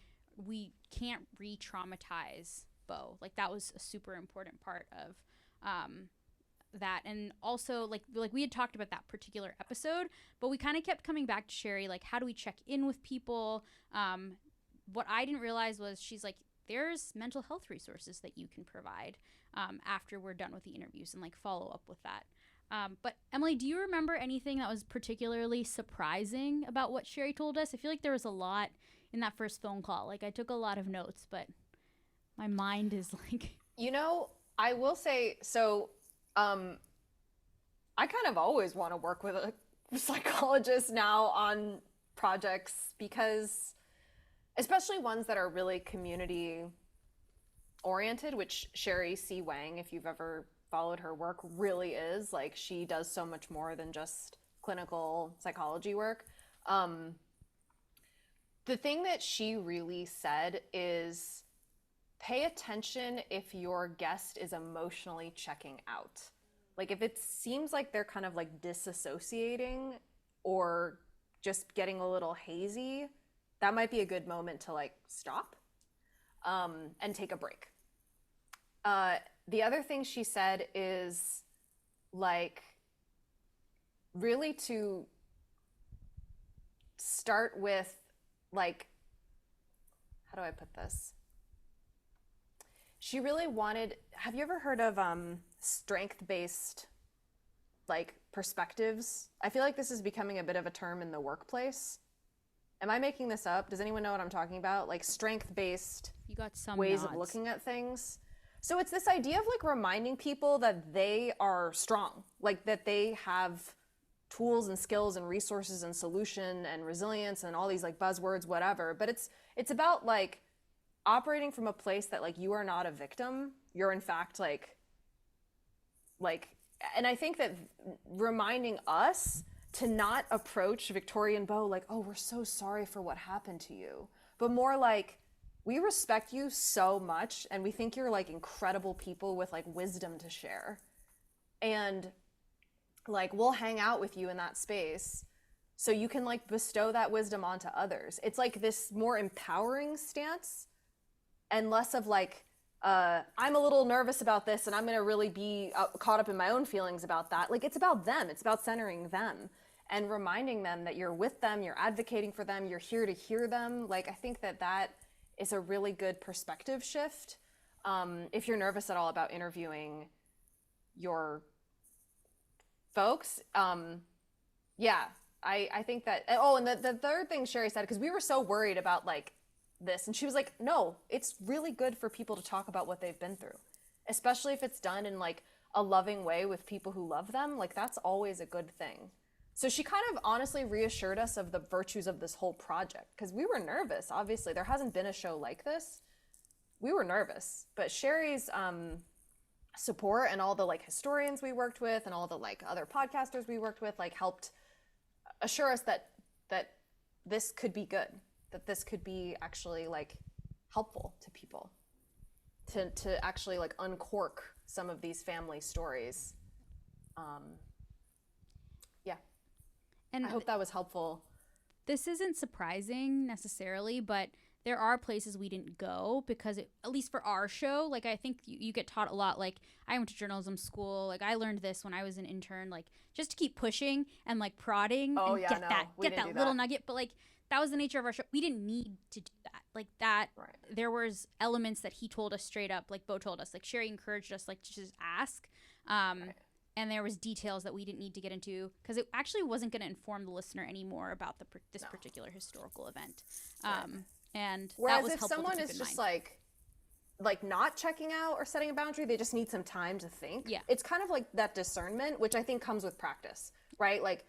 can't re-traumatize Beau. Like that was a super important part of that. And also like we had talked about that particular episode, but we kind of kept coming back to Sherry, like how do we check in with people? What I didn't realize was she's like, there's mental health resources that you can provide after we're done with the interviews and like follow up with that. But Emily, do you remember anything that was particularly surprising about what Sherry told us? I feel like there was a lot in that first phone call. Like I took a lot of notes, but my mind is like... You know, I will say, so I kind of always want to work with a psychologist now on projects because... especially ones that are really community oriented, which Sherry C. Wang, if you've ever followed her work, really is. Like she does so much more than just clinical psychology work. The thing that she really said is pay attention if your guest is emotionally checking out. Like if it seems like they're kind of like disassociating or just getting a little hazy, that might be a good moment to like stop and take a break. The other thing she said is like really to start with like, how do I put this? She really wanted, have you ever heard of strength-based like perspectives? I feel like this is becoming a bit of a term in the workplace. Am I making this up? Does anyone know what I'm talking about? Like strength-based You got some ways nods. of looking at things. So it's this idea of like reminding people that they are strong, like that they have tools and skills and resources and solution and resilience and all these like buzzwords, whatever. But it's about like operating from a place that like you are not a victim. You're in fact like, and I think that reminding us to not approach Victoria and Beau like, oh, we're so sorry for what happened to you, but more like, we respect you so much and we think you're like incredible people with like wisdom to share. And like, we'll hang out with you in that space so you can like bestow that wisdom onto others. It's like this more empowering stance and less of like, I'm a little nervous about this and I'm gonna really be caught up in my own feelings about that. Like, it's about them, it's about centering them and reminding them that you're with them, you're advocating for them, you're here to hear them. Like, I think that is a really good perspective shift. If you're nervous at all about interviewing your folks, yeah, I think that, oh, and the third thing Sherry said, because we were so worried about like this, and she was like, no, it's really good for people to talk about what they've been through, especially if it's done in like a loving way with people who love them. Like, that's always a good thing. So she kind of honestly reassured us of the virtues of this whole project, because we were nervous. Obviously, there hasn't been a show like this. We were nervous, but Sherry's support and all the like historians we worked with and all the like other podcasters we worked with like helped assure us that this could be good, that this could be actually like helpful to people, to actually like uncork some of these family stories. Yeah. And I hope that was helpful. This isn't surprising necessarily, but there are places we didn't go because at least for our show, like I think you get taught a lot. Like, I went to journalism school. Like, I learned this when I was an intern, like just to keep pushing and like prodding and get that little nugget. But like, that was the nature of our show. We didn't need to do that. Like that, right. There was elements that he told us straight up, like Beau told us, like Sherry encouraged us, like to just ask. Right. And there was details that we didn't need to get into because it actually wasn't going to inform the listener anymore about this particular historical event. And whereas that was if helpful someone to keep is in just mind. like not checking out or setting a boundary, they just need some time to think. Yeah. It's kind of like that discernment, which I think comes with practice, right? Like,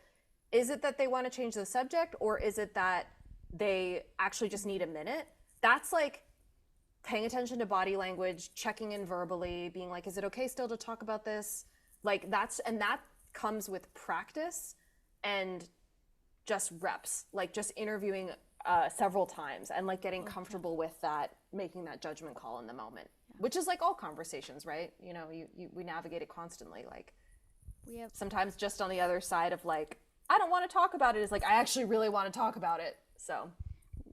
is it that they want to change the subject, or is it that they actually just need a minute? That's like paying attention to body language, checking in verbally, being like, is it okay still to talk about this? Like, that comes with practice and just reps, like just interviewing several times and like getting comfortable with that, making that judgment call in the moment, which is like all conversations, right? You know, we navigate it constantly. Like, we have sometimes just on the other side of like, I don't want to talk about it is like, I actually really want to talk about it. So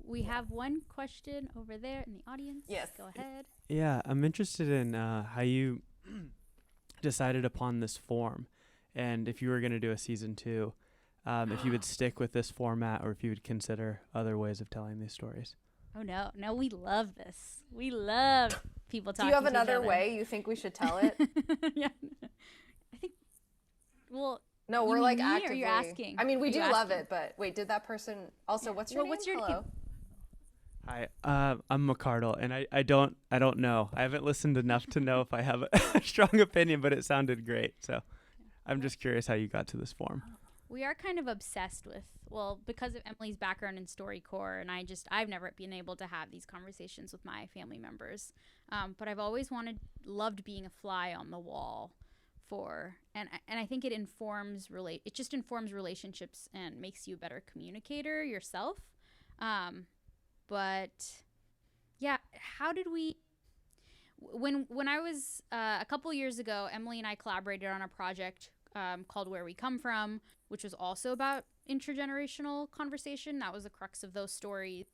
we have one question over there in the audience. Yes. Go ahead. Yeah, I'm interested in how you decided upon this form, and if you were going to do a season 2, if you would stick with this format or if you would consider other ways of telling these stories. Oh no, we love this. We love people talking. Do you have to another each other. way you think we should tell it? Yeah, I think. Well, no, we're you like mean me or actively. you're asking. I mean, we Are do you love asking? it, but wait, did that person also? What's your name? What's your Hello. Hi, I'm McCardle, and I don't know. I haven't listened enough to know if I have a strong opinion, but it sounded great. So I'm just curious how you got to this form. We are kind of obsessed with, well, because of Emily's background in StoryCorps, and I've never been able to have these conversations with my family members. But I've always loved being a fly on the wall and I think it informs relationships and makes you a better communicator yourself. But yeah, how did we, when I was, a couple years ago, Emily and I collaborated on a project called Where We Come From, which was also about intergenerational conversation. That was the crux of those stories.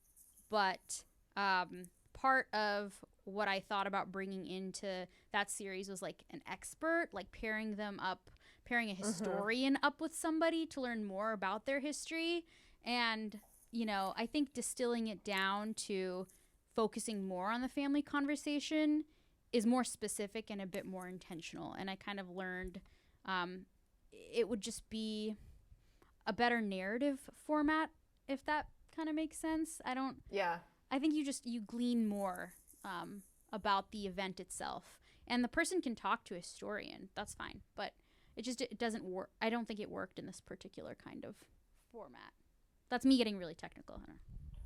But part of what I thought about bringing into that series was like an expert, like pairing a historian up with somebody to learn more about their history. And, you know, I think distilling it down to focusing more on the family conversation is more specific and a bit more intentional. And I kind of learned it would just be a better narrative format, if that kind of makes sense. Yeah. I think you glean more about the event itself. And the person can talk to a historian. That's fine. But it doesn't work. I don't think it worked in this particular kind of format. That's me getting really technical.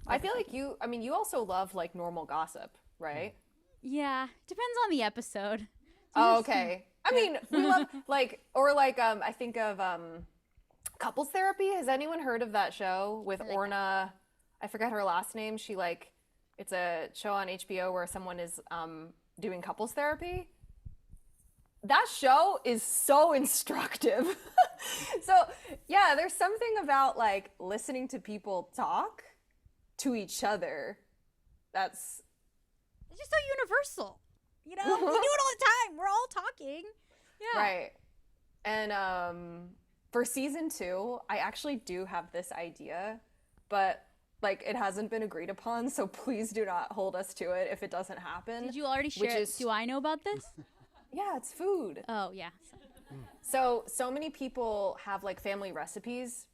I feel like you also love like normal gossip, right? Yeah. Depends on the episode. Oh, okay. I mean, we love I think of couples therapy. Has anyone heard of that show with Orna? I forget her last name. It's a show on HBO where someone is doing couples therapy. That show is so instructive. So yeah, there's something about like listening to people talk to each other. It's just so universal. You know, we do it all the time. We're all talking. Yeah. Right. And for season 2, I actually do have this idea, but like it hasn't been agreed upon, so please do not hold us to it if it doesn't happen. Did you already share it? Do I know about this? Yeah, it's food. Oh, yeah. So many people have like family recipes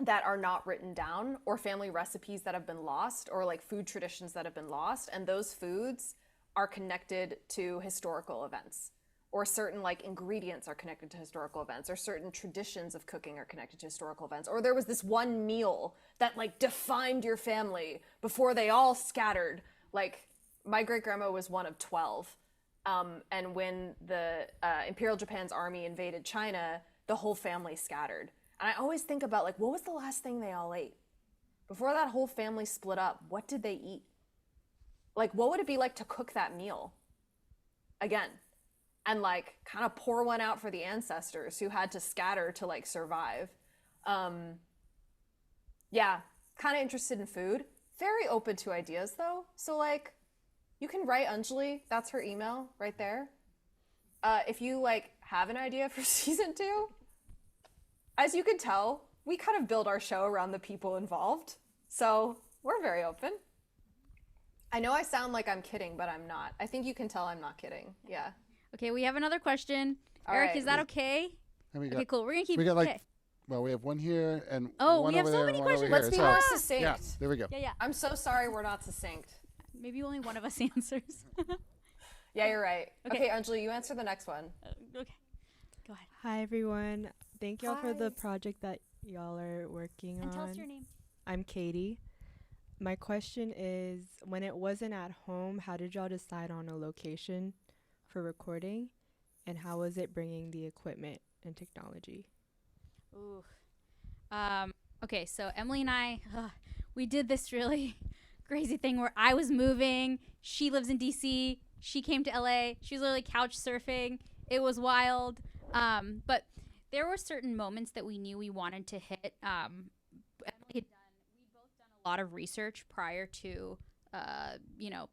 that are not written down, or family recipes that have been lost, or like food traditions that have been lost, and those foods are connected to historical events, or certain like ingredients are connected to historical events, or certain traditions of cooking are connected to historical events, or there was this one meal that like defined your family before they all scattered. Like my great grandma was one of 12. And when the Imperial Japan's army invaded China, the whole family scattered. And I always think about like, what was the last thing they all ate? Before that whole family split up, what did they eat? Like, what would it be like to cook that meal again? And like kind of pour one out for the ancestors who had to scatter to like survive. Yeah, kind of interested in food. Very open to ideas though. So like, you can write Anjuli, that's her email right there. If you like have an idea for season 2, as you can tell, we kind of build our show around the people involved. So we're very open. I know I sound like I'm kidding, but I'm not. I think you can tell I'm not kidding. Yeah. Okay, we have another question. All Eric, right. is that okay? Okay, cool. We're going to keep we got like, okay. well, we have one here and Oh, one we have over so there many and one over questions. here. Let's be So- more succinct. Yeah, there we go. Yeah. I'm so sorry we're not succinct. Maybe only one of us answers. Yeah, you're right. Okay. Okay, Anjuli, you answer the next one. Okay. Go ahead. Hi, everyone. Thank y'all for the Hi. project that y'all are working on. And tell us your name. I'm Katie. My question is, when it wasn't at home, how did y'all decide on a location for recording? And how was it bringing the equipment and technology? Ooh. Okay, so Emily and I, we did this really crazy thing where I was moving. She lives in DC. She came to LA. She was literally couch surfing. It was wild. But there were certain moments that we knew we wanted to hit. We both done a lot of research prior to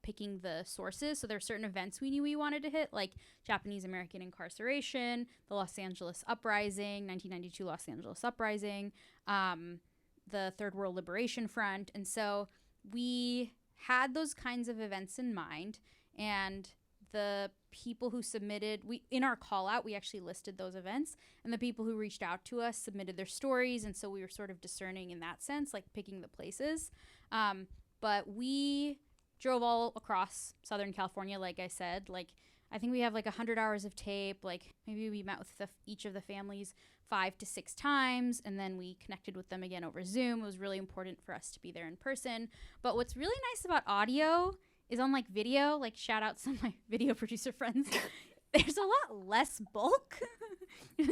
picking the sources. So there are certain events we knew we wanted to hit, like Japanese American incarceration, the Los Angeles Uprising, 1992 Los Angeles Uprising, the Third World Liberation Front. And so we had those kinds of events in mind, and the people who submitted, in our call out, we actually listed those events, and the people who reached out to us submitted their stories. And so we were sort of discerning in that sense, like picking the places. But we drove all across Southern California, like I said. Like, I think we have like 100 hours of tape. Like, maybe we met with each of the families 5 to 6 times, and then we connected with them again over Zoom. It was really important for us to be there in person. But what's really nice about audio is, unlike video, like shout out some of my video producer friends, there's a lot less bulk.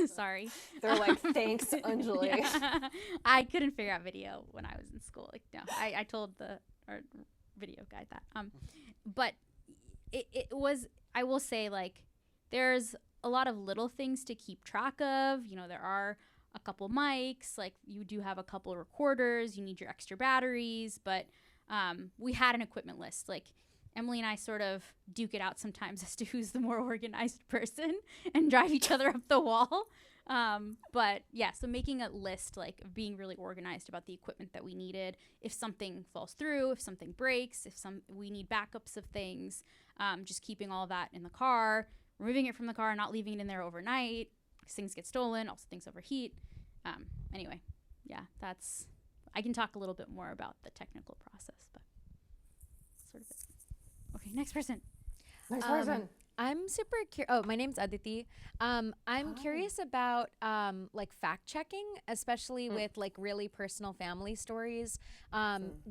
Sorry. They're like, thanks, Anjuli. Yeah. I couldn't figure out video when I was in school. Like, no, I told our video guy that. But it was, I will say, like, there's a lot of little things to keep track of. You know, there are a couple mics, like you do have a couple recorders, you need your extra batteries, but we had an equipment list. Like, Emily and I sort of duke it out sometimes as to who's the more organized person and drive each other up the wall. But yeah, so making a list, like, of being really organized about the equipment that we needed. If something falls through, if something breaks, we need backups of things, just keeping all of that in the car, removing it from the car, not leaving it in there overnight because things get stolen, also things overheat. Anyway, yeah, that's I can talk a little bit more about the technical process, but sort of it. Okay, next person. Next person. I'm super curious. Oh, my name's Aditi. I'm curious about like fact checking, especially with like really personal family stories.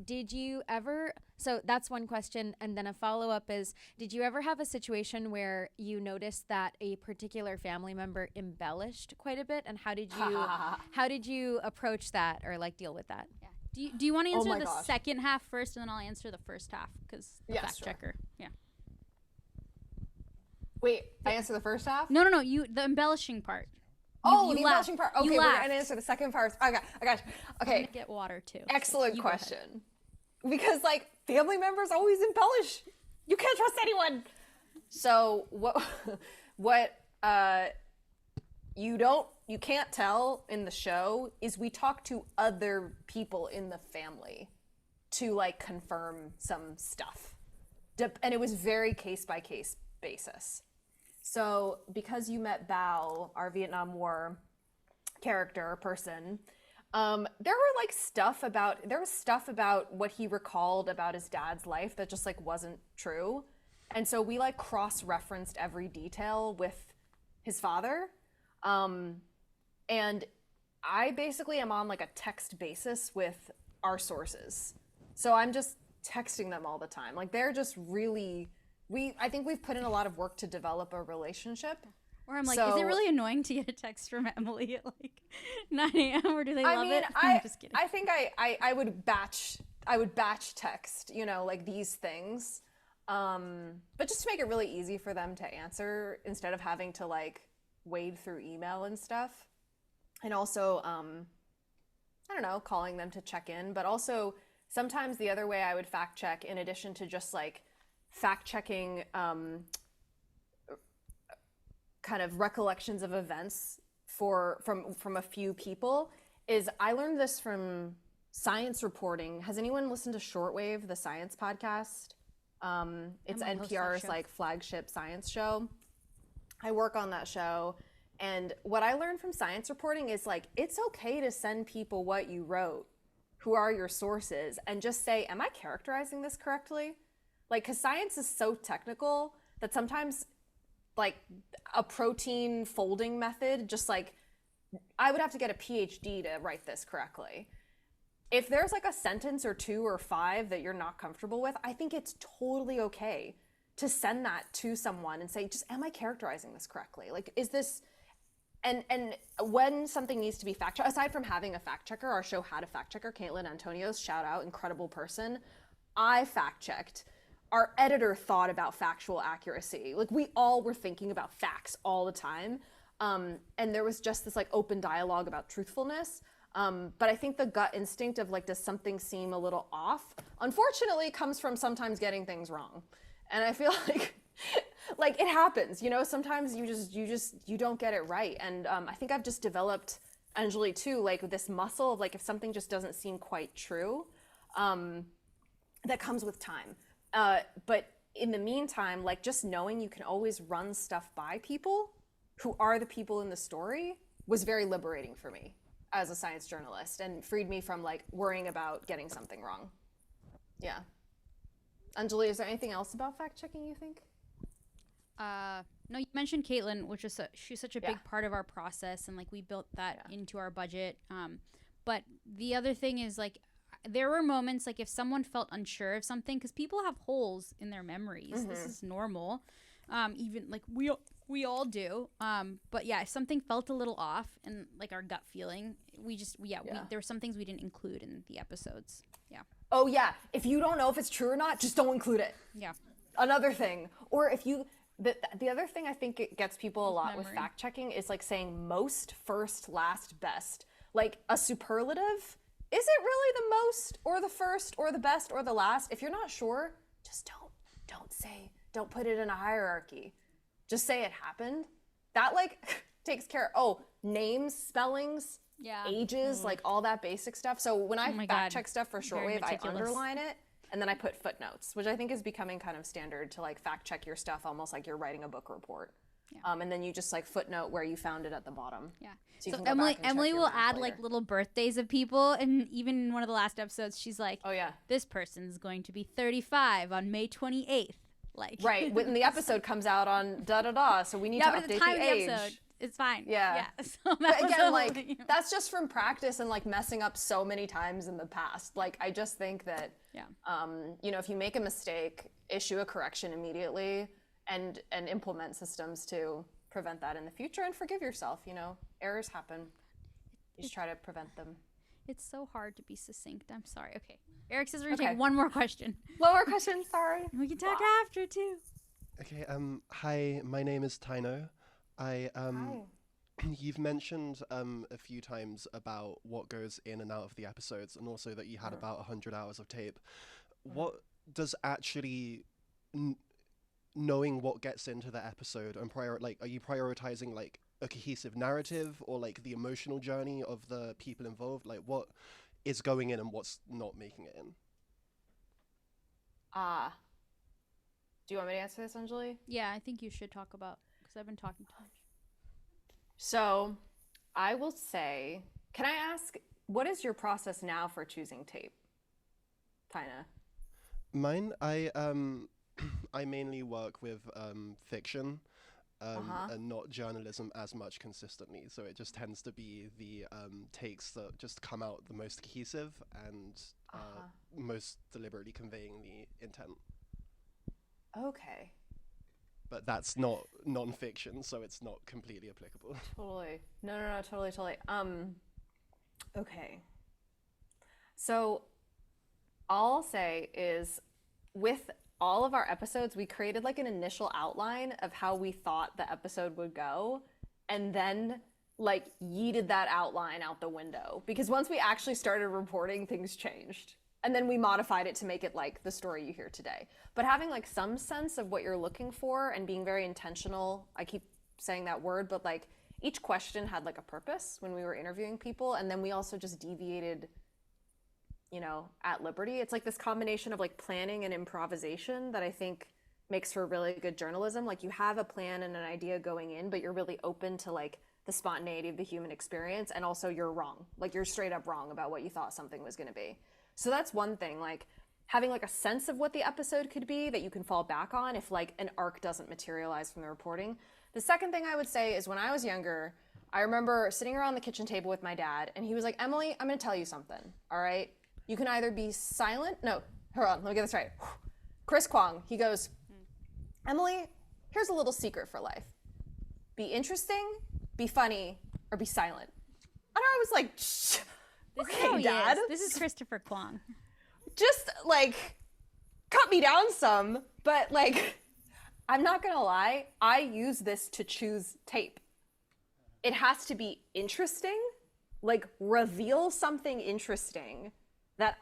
Did you ever? So that's one question, and then a follow up is: did you ever have a situation where you noticed that a particular family member embellished quite a bit, and how did you approach that or like deal with that? Yeah. Do you want to answer the gosh. second half first, and then I'll answer the first half because fact checker. Yeah. Wait, I answer the first half? No. You the embellishing part. Oh, you the laughed. embellishing part. You Okay, we're laughed. gonna answer the second part. I got you. Okay. I'm gonna get water too. Excellent You go ahead. question. Because like family members always embellish. You can't trust anyone. So what you can't tell in the show is we talk to other people in the family to like confirm some stuff. And it was very case by case basis. So because you met Bao, our Vietnam War person, there was stuff about what he recalled about his dad's life that just like wasn't true. And so we like cross-referenced every detail with his father. And I basically am on like a text basis with our sources. So I'm just texting them all the time. Like they're just really, I think we've put in a lot of work to develop a relationship. Or I'm like, is it really annoying to get a text from Emily at like 9 a.m. or do they love it? I'm just kidding. I think I would batch text, like these things. But just to make it really easy for them to answer instead of having to like wade through email and stuff. And also, I don't know, calling them to check in, but also sometimes the other way I would fact check, in addition to just like fact checking kind of recollections of events from a few people, is I learned this from science reporting. Has anyone listened to Shortwave, the science podcast? It's NPR's like flagship science show. I work on that show. And what I learned from science reporting is like, it's okay to send people what you wrote, who are your sources, and just say, am I characterizing this correctly? Like, because science is so technical that sometimes like a protein folding method, just like, I would have to get a PhD to write this correctly. If there's like a sentence or 2 or 5 that you're not comfortable with, I think it's totally okay to send that to someone and say, just, am I characterizing this correctly? Like, is this, and when something needs to be fact checked, aside from having a fact checker, our show had a fact checker, Caitlin Antonios, shout out, incredible person. I fact checked. Our editor thought about factual accuracy. Like, we all were thinking about facts all the time. And there was just this like open dialogue about truthfulness. But I think the gut instinct of like, does something seem a little off? Unfortunately, comes from sometimes getting things wrong. And I feel like it happens, sometimes you don't get it right. And I think I've just developed, Anjuli too, like this muscle of like, if something just doesn't seem quite true, that comes with time. But in the meantime, like just knowing you can always run stuff by people who are the people in the story was very liberating for me as a science journalist and freed me from like worrying about getting something wrong. Yeah. Anjuli, is there anything else about fact checking you think? No, you mentioned Caitlin, which is she's such a big part of our process, and like we built that into our budget. But the other thing is like there were moments like if someone felt unsure of something, because people have holes in their memories. Mm-hmm. This is normal. Even like we all do. But yeah, if something felt a little off and like our gut feeling, there were some things we didn't include in the episodes. Yeah. Oh yeah, if you don't know if it's true or not, just don't include it. Yeah. Another thing, or if you, the other thing I think it gets people a lot with fact checking is like saying most, first, last, best. Like a superlative, is it really the most or the first or the best or the last? If you're not sure, just don't put it in a hierarchy. Just say it happened. That like takes care. Oh, names, spellings, ages, like all that basic stuff. So when I fact check stuff for Shortwave, I underline it and then I put footnotes, which I think is becoming kind of standard to like fact check your stuff almost like you're writing a book report. And then you just like footnote where you found it at the bottom. Yeah. So, you So can go Emily back and check Emily your will math add later. like little birthdays of people, and even in one of the last episodes, she's like, "Oh yeah, this person's going to be 35 on May 28th." Like right when the episode comes out on da da da, so we need to but update at the time of the age. episode, it's fine. Yeah. So But that was again, a- like that's just from practice and like messing up so many times in the past. Like I just think that you know, if you make a mistake, issue a correction immediately and implement systems to prevent that in the future and forgive yourself. You know, errors happen. You just try to prevent them. It's so hard to be succinct. I'm sorry. Okay. Eric says we're gonna Okay. take one more question. One more question. Sorry. We can talk after too. Okay. Hi. My name is Tino. You've mentioned a few times about what goes in and out of the episodes, and also that you had about 100 hours of tape. What does actually knowing what gets into the episode and are you prioritizing like a cohesive narrative or like the emotional journey of the people involved? Like what is going in and what's not making it in? Do you want me to answer this, Anjuli? Yeah, I think you should talk about, because I've been talking too much. So I will say, can I ask, what is your process now for choosing tape, Tina? Mine, I mainly work with fiction and not journalism as much consistently. So it just tends to be the takes that just come out the most cohesive and most deliberately conveying the intent. Okay. But that's not non-fiction, so it's not completely applicable. Totally. No, totally. Okay. So all I'll say is with all of our episodes, we created like an initial outline of how we thought the episode would go, and then like yeeted that outline out the window. Because once we actually started reporting, things changed. And then we modified it to make it like the story you hear today. But having like some sense of what you're looking for and being very intentional, I keep saying that word, but like each question had like a purpose when we were interviewing people. And then we also just deviated, you know, at liberty. It's like this combination of like planning and improvisation that I think makes for really good journalism. Like you have a plan and an idea going in, but you're really open to like the spontaneity of the human experience. And also you're wrong. Like you're straight up wrong about what you thought something was going to be. So that's one thing, like having like a sense of what the episode could be that you can fall back on if like an arc doesn't materialize from the reporting. The second thing I would say is when I was younger, I remember sitting around the kitchen table with my dad and he was like, Emily, I'm gonna tell you something, all right? You can either be silent, no, hold on, let me get this right. Chris Kwong, he goes, Emily, here's a little secret for life. Be interesting, be funny, or be silent. And I was like, shh. Okay, Dad. This is Christopher Kwong. Just like cut me down some, but like I'm not gonna lie, I use this to choose tape. It has to be interesting, like reveal something interesting that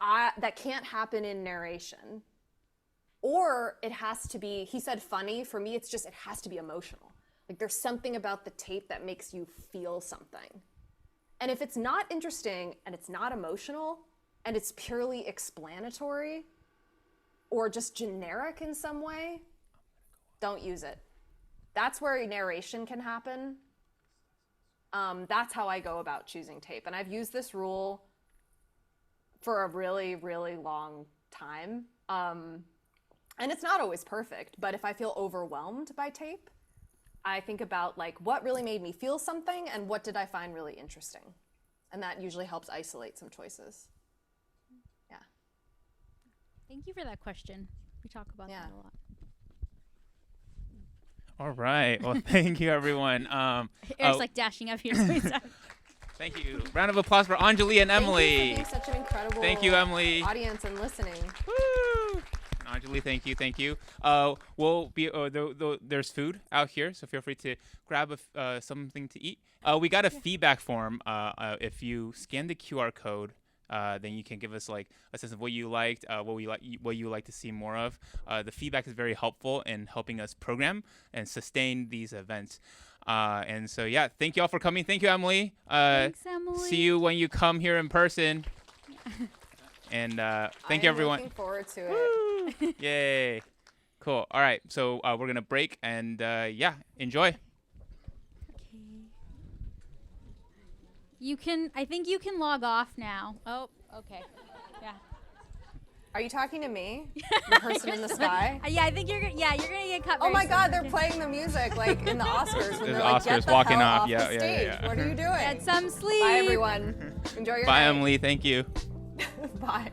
can't happen in narration. Or it has to be, he said funny, for me it's just it has to be emotional. Like there's something about the tape that makes you feel something. And if it's not interesting and it's not emotional and it's purely explanatory or just generic in some way, don't use it. That's where narration can happen. That's how I go about choosing tape. And I've used this rule for a really, really long time. And it's not always perfect, but if I feel overwhelmed by tape, I think about like what really made me feel something and what did I find really interesting. And that usually helps isolate some choices. Yeah. Thank you for that question. We talk about that a lot. All right. Well, thank you, everyone. Eric's like dashing up here. So he's thank you. Round of applause for Anjuli and Emily. Thank you for being such an incredible Emily. Audience and listening. Woo! Anjuli, thank you. We'll be there's food out here, so feel free to grab something to eat. We got a feedback form. If you scan the QR code, then you can give us like a sense of what you liked, what you like to see more of. The feedback is very helpful in helping us program and sustain these events. And so yeah, thank you all for coming. Thank you, Emily. Thanks, Emily. See you when you come here in person. And thank you, everyone. I'm looking forward to it. Yay. Cool. All right. So we're going to break and yeah, enjoy. I think you can log off now. Oh, okay. Yeah. Are you talking to me, the person in the sky? Yeah, I think you're gonna get cut. Oh my very God, soon. they're playing the music like in the Oscars when There's they're like, Oscars get the walking hell off. off Yeah, the yeah, stage. yeah. What are you doing? Get some sleep. Bye, everyone. Enjoy your Bye, night. Emily. Thank you. Bye.